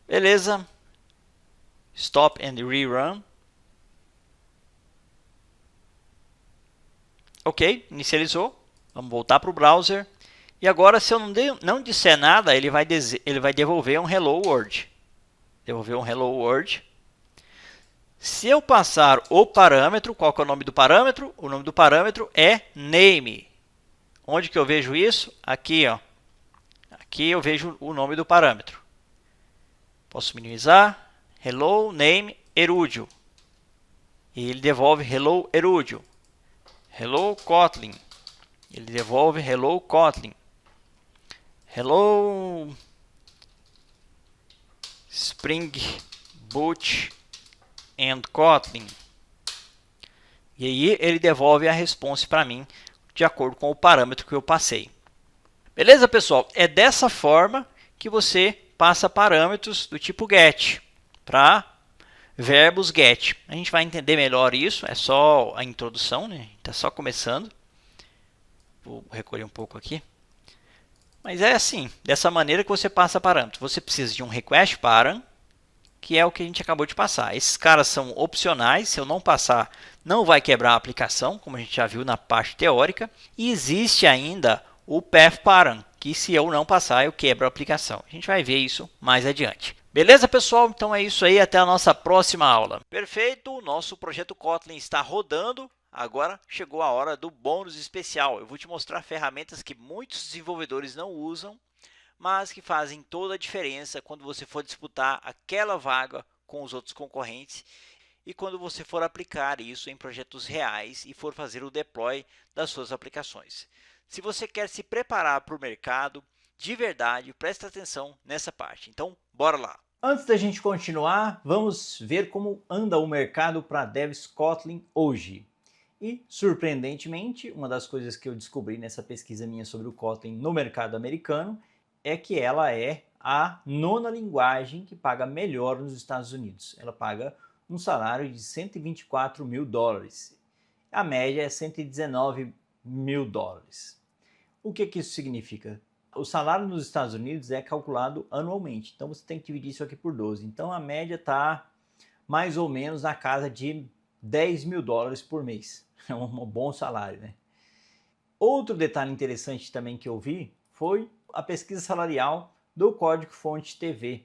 Beleza. Stop and rerun. Ok, inicializou. Vamos voltar para o browser. E agora, se eu não disser nada, ele vai devolver um hello world. Devolver um hello world. Se eu passar o parâmetro, qual que é o nome do parâmetro? O nome do parâmetro é name. Onde que eu vejo isso? Aqui, ó. Aqui eu vejo o nome do parâmetro. Posso minimizar. Hello name Erudio. E ele devolve hello Erudio. Hello Kotlin. Ele devolve hello Kotlin. Hello Spring Boot and Kotlin. E aí ele devolve a response para mim de acordo com o parâmetro que eu passei. Beleza, pessoal? É dessa forma que você passa parâmetros do tipo get para verbos get. A gente vai entender melhor isso, é só a introdução, né? Está só começando. Vou recolher um pouco aqui. Mas é assim, dessa maneira que você passa parâmetros. Você precisa de um request param, que é o que a gente acabou de passar. Esses caras são opcionais, se eu não passar, não vai quebrar a aplicação, como a gente já viu na parte teórica. E existe ainda o path param, que se eu não passar, eu quebro a aplicação. A gente vai ver isso mais adiante. Beleza, pessoal? Então é isso aí, até a nossa próxima aula. Perfeito, o nosso projeto Kotlin está rodando. Agora chegou a hora do bônus especial. Eu vou te mostrar ferramentas que muitos desenvolvedores não usam, mas que fazem toda a diferença quando você for disputar aquela vaga com os outros concorrentes e quando você for aplicar isso em projetos reais e for fazer o deploy das suas aplicações. Se você quer se preparar para o mercado, de verdade, presta atenção nessa parte. Então, bora lá! Antes da gente continuar, vamos ver como anda o mercado para Devs Kotlin hoje. E, surpreendentemente, uma das coisas que eu descobri nessa pesquisa minha sobre o Kotlin no mercado americano é que ela é a nona linguagem que paga melhor nos Estados Unidos. Ela paga um salário de 124 mil dólares. A média é 119 mil dólares. O que isso significa? O salário nos Estados Unidos é calculado anualmente, então você tem que dividir isso aqui por 12. Então a média está mais ou menos na casa de 10 mil dólares por mês. É um bom salário, né? Outro detalhe interessante também que eu vi foi a pesquisa salarial do Código-Fonte TV.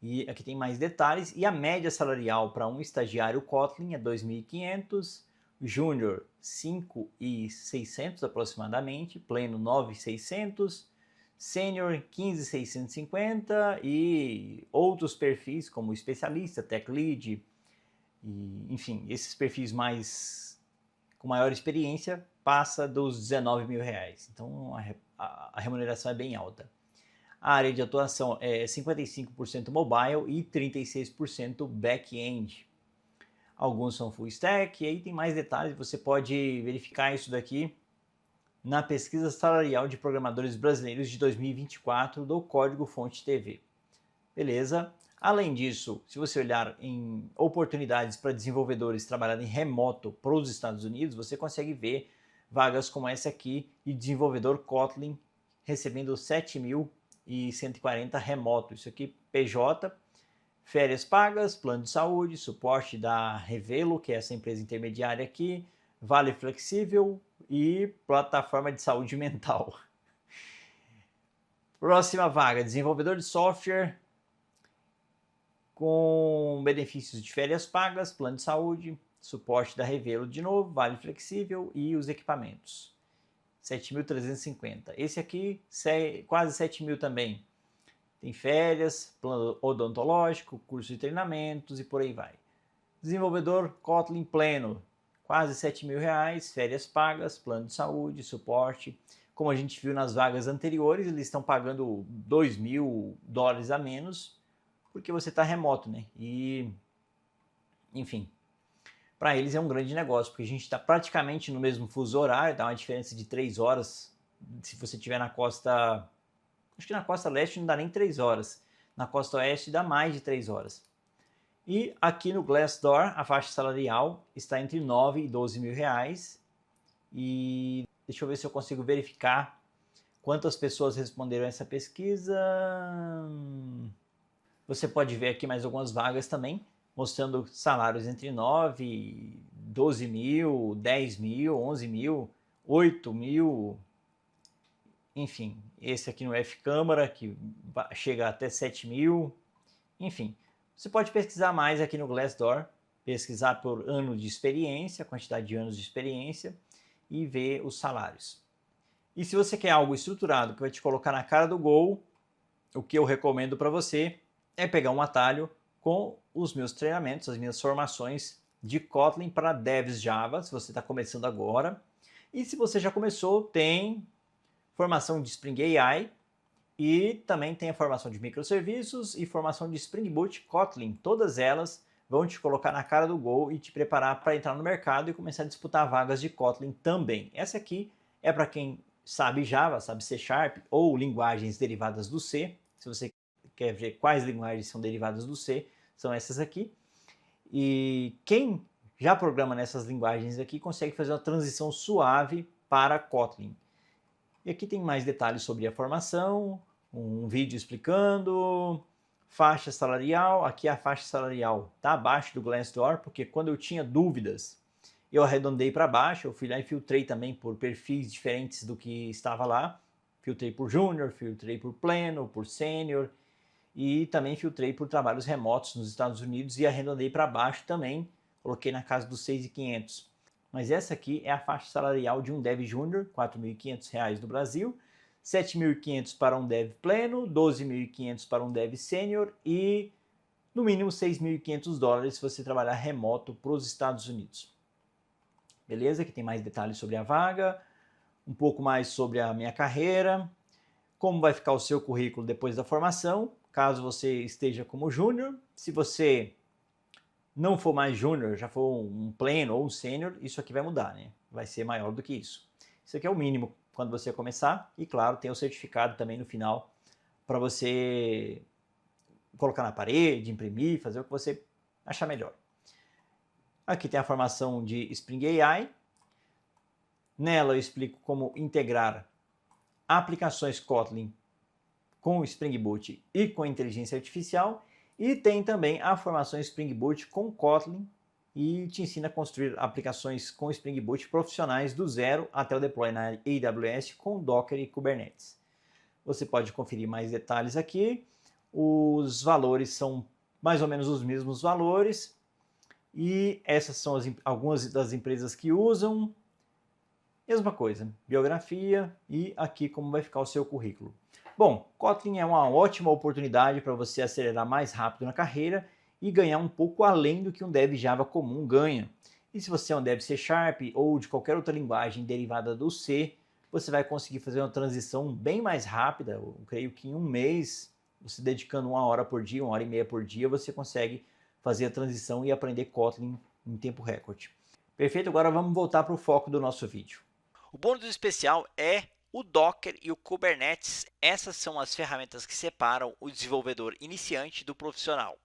E aqui tem mais detalhes. E a média salarial para um estagiário Kotlin é 2.500, júnior 5.600 aproximadamente, pleno 9.600, sênior 15.650 e outros perfis como especialista, tech lead, e, enfim, esses perfis com maior experiência passa dos 19 mil reais. Então a remuneração é bem alta. A área de atuação é 55% mobile e 36% back-end. Alguns são full stack, e aí tem mais detalhes, você pode verificar isso daqui na pesquisa salarial de programadores brasileiros de 2024 do Código-Fonte TV. Beleza? Além disso, se você olhar em oportunidades para desenvolvedores trabalharem remoto para os Estados Unidos, você consegue ver vagas como essa aqui de desenvolvedor Kotlin recebendo 7.140 remoto. Isso aqui PJ, férias pagas, plano de saúde, suporte da Revelo, que é essa empresa intermediária aqui, vale flexível e plataforma de saúde mental. Próxima vaga, desenvolvedor de software com benefícios de férias pagas, plano de saúde, suporte da Revelo de novo, vale flexível e os equipamentos. 7.350. Esse aqui, quase 7 mil também. Tem férias, plano odontológico, curso de treinamentos e por aí vai. Desenvolvedor Kotlin pleno, quase 7 mil reais, férias pagas, plano de saúde, suporte. Como a gente viu nas vagas anteriores, eles estão pagando 2 mil dólares a menos, porque você está remoto, né? E, enfim, para eles é um grande negócio, porque a gente está praticamente no mesmo fuso horário, dá uma diferença de 3 horas. Se você estiver na costa, acho que na costa leste não dá nem 3 horas, na costa oeste dá mais de 3 horas. E aqui no Glassdoor, a faixa salarial está entre 9 e 12 mil reais. E deixa eu ver se eu consigo verificar quantas pessoas responderam essa pesquisa. Você pode ver aqui mais algumas vagas também, mostrando salários entre 9, 12 mil, 10 mil, 11 mil, 8 mil, enfim. Esse aqui no F-Câmara, que chega até 7 mil, enfim. Você pode pesquisar mais aqui no Glassdoor, pesquisar por ano de experiência, quantidade de anos de experiência e ver os salários. E se você quer algo estruturado que vai te colocar na cara do gol, o que eu recomendo para você é pegar um atalho com os meus treinamentos, as minhas formações de Kotlin para Devs Java, se você está começando agora. E se você já começou, tem formação de Spring AI e também tem a formação de microserviços e formação de Spring Boot Kotlin. Todas elas vão te colocar na cara do gol e te preparar para entrar no mercado e começar a disputar vagas de Kotlin também. Essa aqui é para quem sabe Java, sabe C Sharp ou linguagens derivadas do C. Se você quer ver quais linguagens são derivadas do C, são essas aqui. E quem já programa nessas linguagens aqui consegue fazer uma transição suave para Kotlin. E aqui tem mais detalhes sobre a formação, um vídeo explicando, faixa salarial. Aqui a faixa salarial está abaixo do Glassdoor, porque quando eu tinha dúvidas, eu arredondei para baixo, eu fui lá e filtrei também por perfis diferentes do que estava lá. Filtrei por júnior, filtrei por pleno, por sênior, e também filtrei por trabalhos remotos nos Estados Unidos e arredondei para baixo também, coloquei na casa dos 6.500. Mas essa aqui é a faixa salarial de um Dev Júnior, R$ 4.500 no Brasil, 7.500 para um Dev Pleno, 12.500 para um Dev Sênior e no mínimo $6.500 se você trabalhar remoto para os Estados Unidos. Beleza? Aqui tem mais detalhes sobre a vaga, um pouco mais sobre a minha carreira, como vai ficar o seu currículo depois da formação, caso você esteja como júnior. Se você não for mais júnior, já for um pleno ou um sênior, isso aqui vai mudar, né? Vai ser maior do que isso. Isso aqui é o mínimo quando você começar e, claro, tem o certificado também no final para você colocar na parede, imprimir, fazer o que você achar melhor. Aqui tem a formação de Spring AI. Nela eu explico como integrar aplicações Kotlin com Spring Boot e com inteligência artificial. E tem também a formação Spring Boot com Kotlin e te ensina a construir aplicações com Spring Boot profissionais do zero até o deploy na AWS com Docker e Kubernetes. Você pode conferir mais detalhes aqui. Os valores são mais ou menos os mesmos valores. E essas são algumas das empresas que usam. Mesma coisa, biografia e aqui como vai ficar o seu currículo. Bom, Kotlin é uma ótima oportunidade para você acelerar mais rápido na carreira e ganhar um pouco além do que um dev Java comum ganha. E se você é um dev C# ou de qualquer outra linguagem derivada do C, você vai conseguir fazer uma transição bem mais rápida. Eu creio que em um mês, você dedicando 1 hora por dia, 1 hora e meia por dia, você consegue fazer a transição e aprender Kotlin em tempo recorde. Perfeito, agora vamos voltar para o foco do nosso vídeo. O bônus especial é o Docker e o Kubernetes. Essas são as ferramentas que separam o desenvolvedor iniciante do profissional.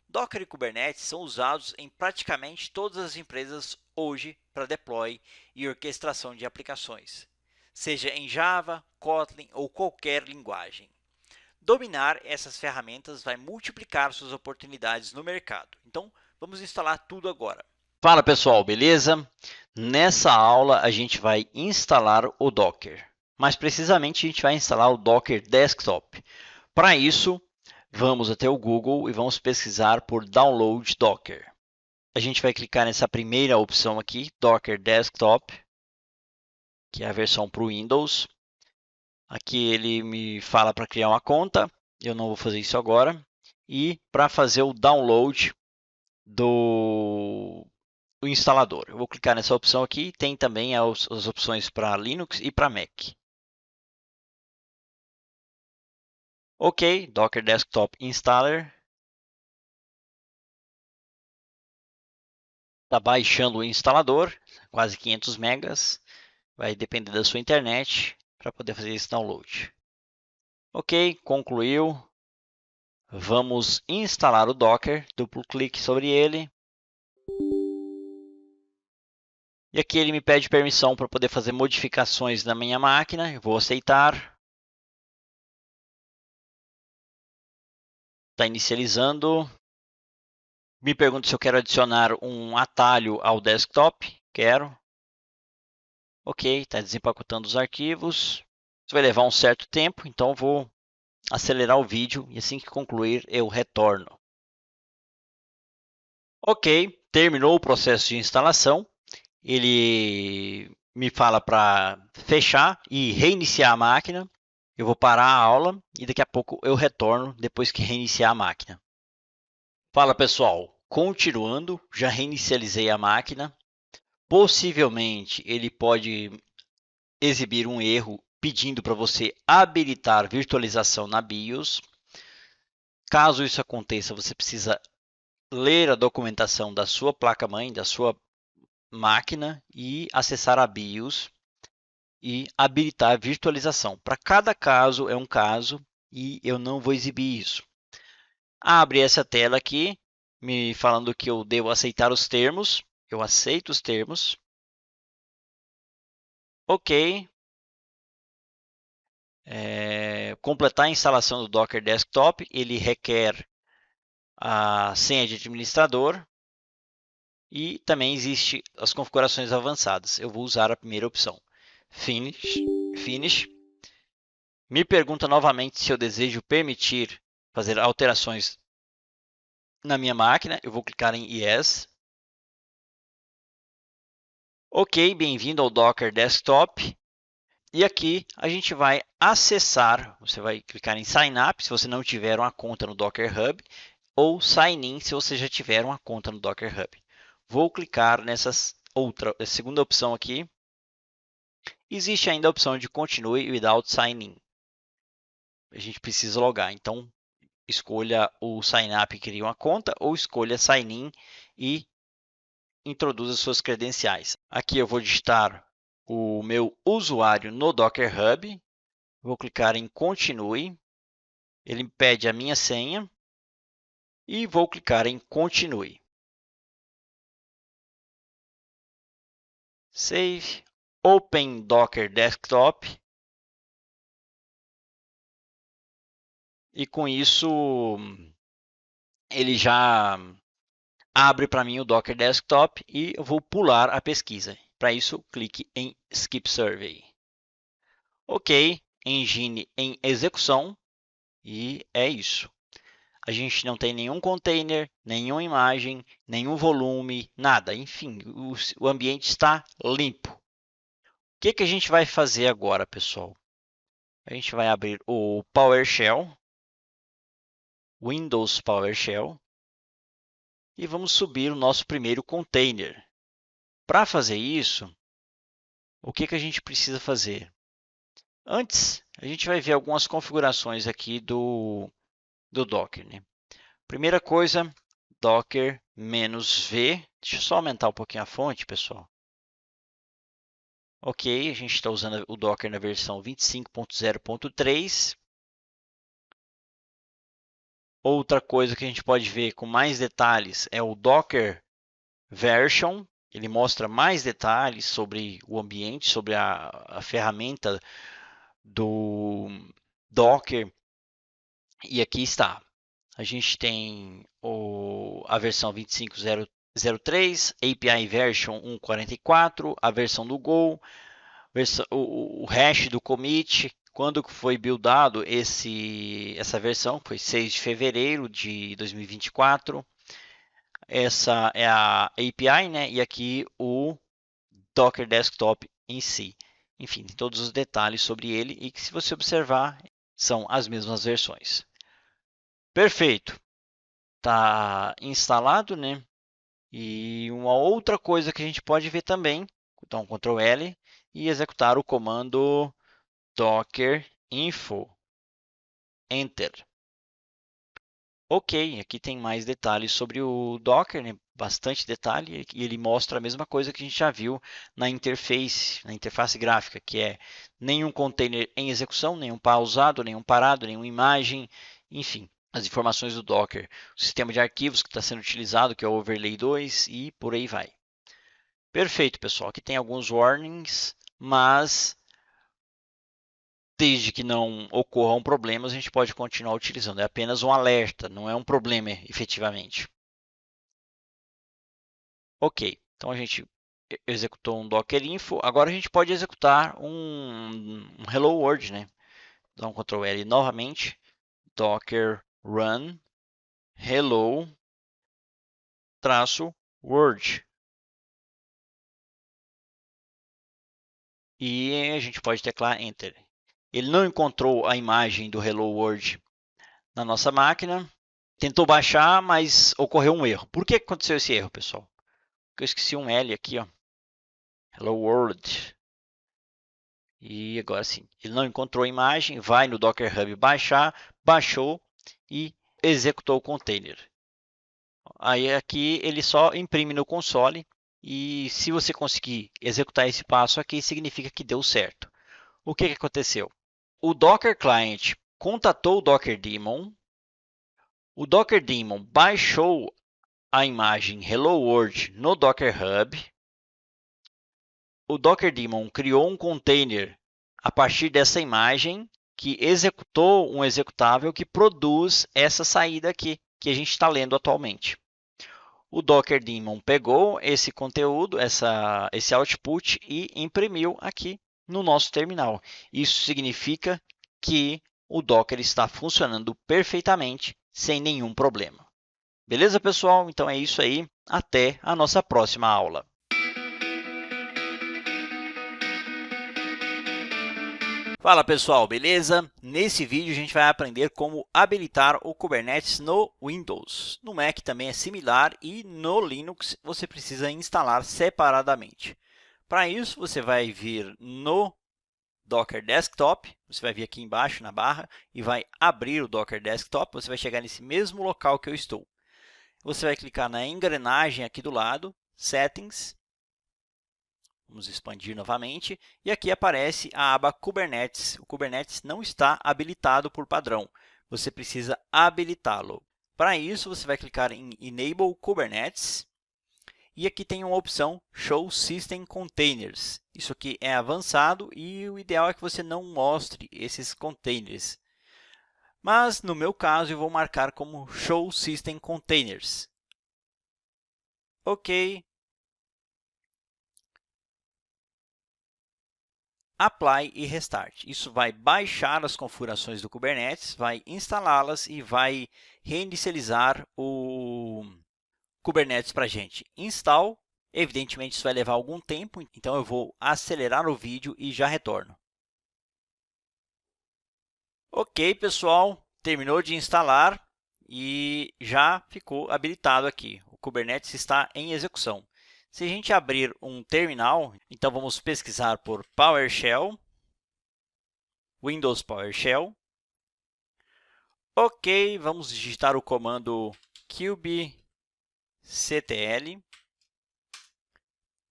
Docker e Kubernetes são usados em praticamente todas as empresas hoje para deploy e orquestração de aplicações, seja em Java, Kotlin ou qualquer linguagem. Dominar essas ferramentas vai multiplicar suas oportunidades no mercado. Então, vamos instalar tudo agora. Fala pessoal, beleza? Nessa aula a gente vai instalar o Docker. Mais precisamente, a gente vai instalar o Docker Desktop. Para isso, vamos até o Google e vamos pesquisar por Download Docker. A gente vai clicar nessa primeira opção aqui, Docker Desktop, que é a versão para o Windows. Aqui ele me fala para criar uma conta, eu não vou fazer isso agora. E para fazer o download do instalador. Eu vou clicar nessa opção aqui, tem também as opções para Linux e para Mac. Ok, Docker Desktop Installer. Está baixando o instalador, quase 500 megas. Vai depender da sua internet para poder fazer esse download. Ok, concluiu. Vamos instalar o Docker, duplo clique sobre ele. E aqui ele me pede permissão para poder fazer modificações na minha máquina. Eu vou aceitar. Está inicializando. Me pergunta se eu quero adicionar um atalho ao desktop. Quero. Ok, está desempacotando os arquivos. Isso vai levar um certo tempo, então vou acelerar o vídeo e assim que concluir eu retorno. Ok, terminou o processo de instalação. Ele me fala para fechar e reiniciar a máquina. Eu vou parar a aula e daqui a pouco eu retorno depois que reiniciar a máquina. Fala pessoal, continuando, já reinicializei a máquina. Possivelmente ele pode exibir um erro pedindo para você habilitar virtualização na BIOS. Caso isso aconteça, você precisa ler a documentação da sua placa-mãe, da sua máquina e acessar a BIOS e habilitar a virtualização. Para cada caso é um caso e eu não vou exibir isso. Abre essa tela aqui, me falando que eu devo aceitar os termos. Eu aceito os termos. Ok. Completar a instalação do Docker Desktop, ele requer a senha de administrador e também existe as configurações avançadas. Eu vou usar a primeira opção. Finish. Me pergunta novamente se eu desejo permitir fazer alterações na minha máquina. Eu vou clicar em Yes. Ok, bem-vindo ao Docker Desktop. E aqui a gente vai acessar, você vai clicar em Sign Up, se você não tiver uma conta no Docker Hub. ou Sign In se você já tiver uma conta no Docker Hub. Vou clicar nessa segunda opção aqui. Existe ainda a opção de Continue Without Sign In. A gente precisa logar, então escolha o Sign Up e crie uma conta, ou escolha Sign In e introduza suas credenciais. Aqui eu vou digitar o meu usuário no Docker Hub. Vou clicar em Continue. Ele me pede a minha senha. E vou clicar em Continue. Save. Open Docker Desktop. E com isso, ele já abre para mim o Docker Desktop e eu vou pular a pesquisa. Para isso, clique em Skip Survey. Ok, engine em execução e é isso. A gente não tem nenhum container, nenhuma imagem, nenhum volume, nada. Enfim, o ambiente está limpo. O que a gente vai fazer agora, pessoal? A gente vai abrir o PowerShell, Windows PowerShell, e vamos subir o nosso primeiro container. Para fazer isso, o que a gente precisa fazer? Antes, a gente vai ver algumas configurações aqui do Docker, né? Primeira coisa, Docker -v. Deixa eu só aumentar um pouquinho a fonte, pessoal. Ok, a gente está usando o Docker na versão 25.0.3. Outra coisa que a gente pode ver com mais detalhes é o Docker Version. Ele mostra mais detalhes sobre o ambiente, sobre a ferramenta do Docker. E aqui está. A gente tem a versão 25.0.3, API Version 1.44, a versão do Go, o hash do commit. Quando foi buildado essa versão? Foi 6 de fevereiro de 2024. Essa é a API, né? E aqui o Docker Desktop em si. Enfim, tem todos os detalhes sobre ele e que, se você observar, são as mesmas versões. Perfeito. Está instalado, né? E uma outra coisa que a gente pode ver também, então Ctrl L e executar o comando Docker info, enter. Ok, aqui tem mais detalhes sobre o Docker, né? Bastante detalhe, e ele mostra a mesma coisa que a gente já viu na interface gráfica, que é nenhum container em execução, nenhum pausado, nenhum parado, nenhuma imagem, enfim, as informações do Docker, o sistema de arquivos que está sendo utilizado, que é o Overlay 2, e por aí vai. Perfeito, pessoal. Aqui tem alguns warnings, mas desde que não ocorram problemas, a gente pode continuar utilizando. É apenas um alerta, não é um problema efetivamente. Ok, então a gente executou um Docker Info. Agora a gente pode executar um Hello World, né? Dá um Ctrl L novamente. Docker run hello -word. E a gente pode teclar Enter. Ele não encontrou a imagem do Hello World na nossa máquina. Tentou baixar, mas ocorreu um erro. Por que aconteceu esse erro, pessoal? Porque eu esqueci um L aqui, ó. Hello World. E agora sim, ele não encontrou a imagem, vai no Docker Hub baixar, baixou e executou o container. Aí aqui ele só imprime no console e, se você conseguir executar esse passo aqui, significa que deu certo. O que aconteceu? O Docker Client contatou o Docker Daemon. O Docker Daemon baixou a imagem Hello World no Docker Hub. O Docker Daemon criou um container a partir dessa imagem, que executou um executável que produz essa saída aqui, que a gente está lendo atualmente. O Docker Daemon pegou esse conteúdo, esse output, e imprimiu aqui no nosso terminal. Isso significa que o Docker está funcionando perfeitamente, sem nenhum problema. Beleza, pessoal? Então é isso aí. Até a nossa próxima aula. Fala pessoal, beleza? Nesse vídeo a gente vai aprender como habilitar o Kubernetes no Windows. No Mac também é similar e no Linux você precisa instalar separadamente. Para isso você vai vir no Docker Desktop, você vai vir aqui embaixo na barra e vai abrir o Docker Desktop, você vai chegar nesse mesmo local que eu estou. Você vai clicar na engrenagem aqui do lado, Settings. Vamos expandir novamente e aqui aparece a aba Kubernetes. O Kubernetes não está habilitado por padrão, você precisa habilitá-lo. Para isso, você vai clicar em Enable Kubernetes e aqui tem uma opção Show System Containers. Isso aqui é avançado e o ideal é que você não mostre esses containers. Mas no meu caso, eu vou marcar como Show System Containers. Ok. Apply e Restart. Isso vai baixar as configurações do Kubernetes, vai instalá-las e vai reinicializar o Kubernetes para a gente. Install, evidentemente isso vai levar algum tempo, então eu vou acelerar o vídeo e já retorno. Ok, pessoal, terminou de instalar e já ficou habilitado aqui. O Kubernetes está em execução. Se a gente abrir um terminal, então vamos pesquisar por PowerShell, Windows PowerShell. Ok, vamos digitar o comando kubectl.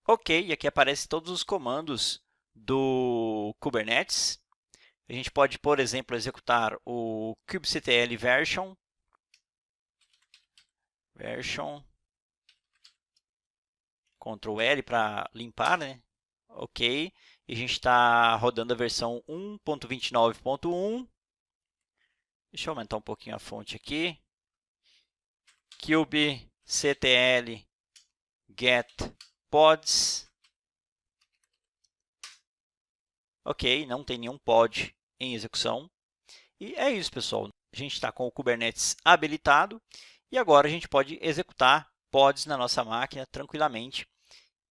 Ok, e aqui aparecem todos os comandos do Kubernetes. A gente pode, por exemplo, executar o kubectl version. Ctrl L para limpar, né? Ok. E a gente está rodando a versão 1.29.1. Deixa eu aumentar um pouquinho a fonte aqui. kubectl get pods. Ok, não tem nenhum pod em execução. E é isso, pessoal. A gente está com o Kubernetes habilitado e agora a gente pode executar pods na nossa máquina tranquilamente.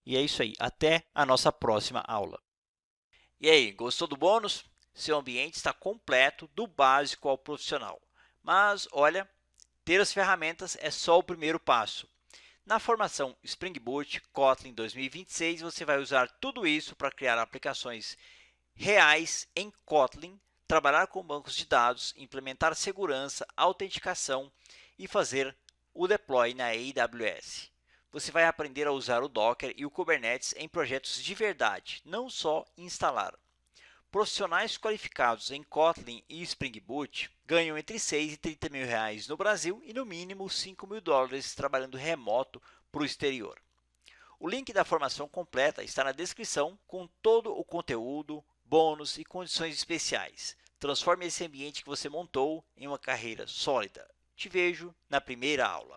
E é isso aí. Até a nossa próxima aula. E aí, gostou do bônus? Seu ambiente está completo, do básico ao profissional. Mas, olha, ter as ferramentas é só o primeiro passo. Na formação Spring Boot Kotlin 2026, você vai usar tudo isso para criar aplicações reais em Kotlin, trabalhar com bancos de dados, implementar segurança, autenticação e fazer o deploy na AWS. Você vai aprender a usar o Docker e o Kubernetes em projetos de verdade, não só instalar. Profissionais qualificados em Kotlin e Spring Boot ganham entre 6 e 30 mil reais no Brasil e no mínimo 5 mil dólares trabalhando remoto para o exterior. O link da formação completa está na descrição com todo o conteúdo, bônus e condições especiais. Transforme esse ambiente que você montou em uma carreira sólida. Te vejo na primeira aula.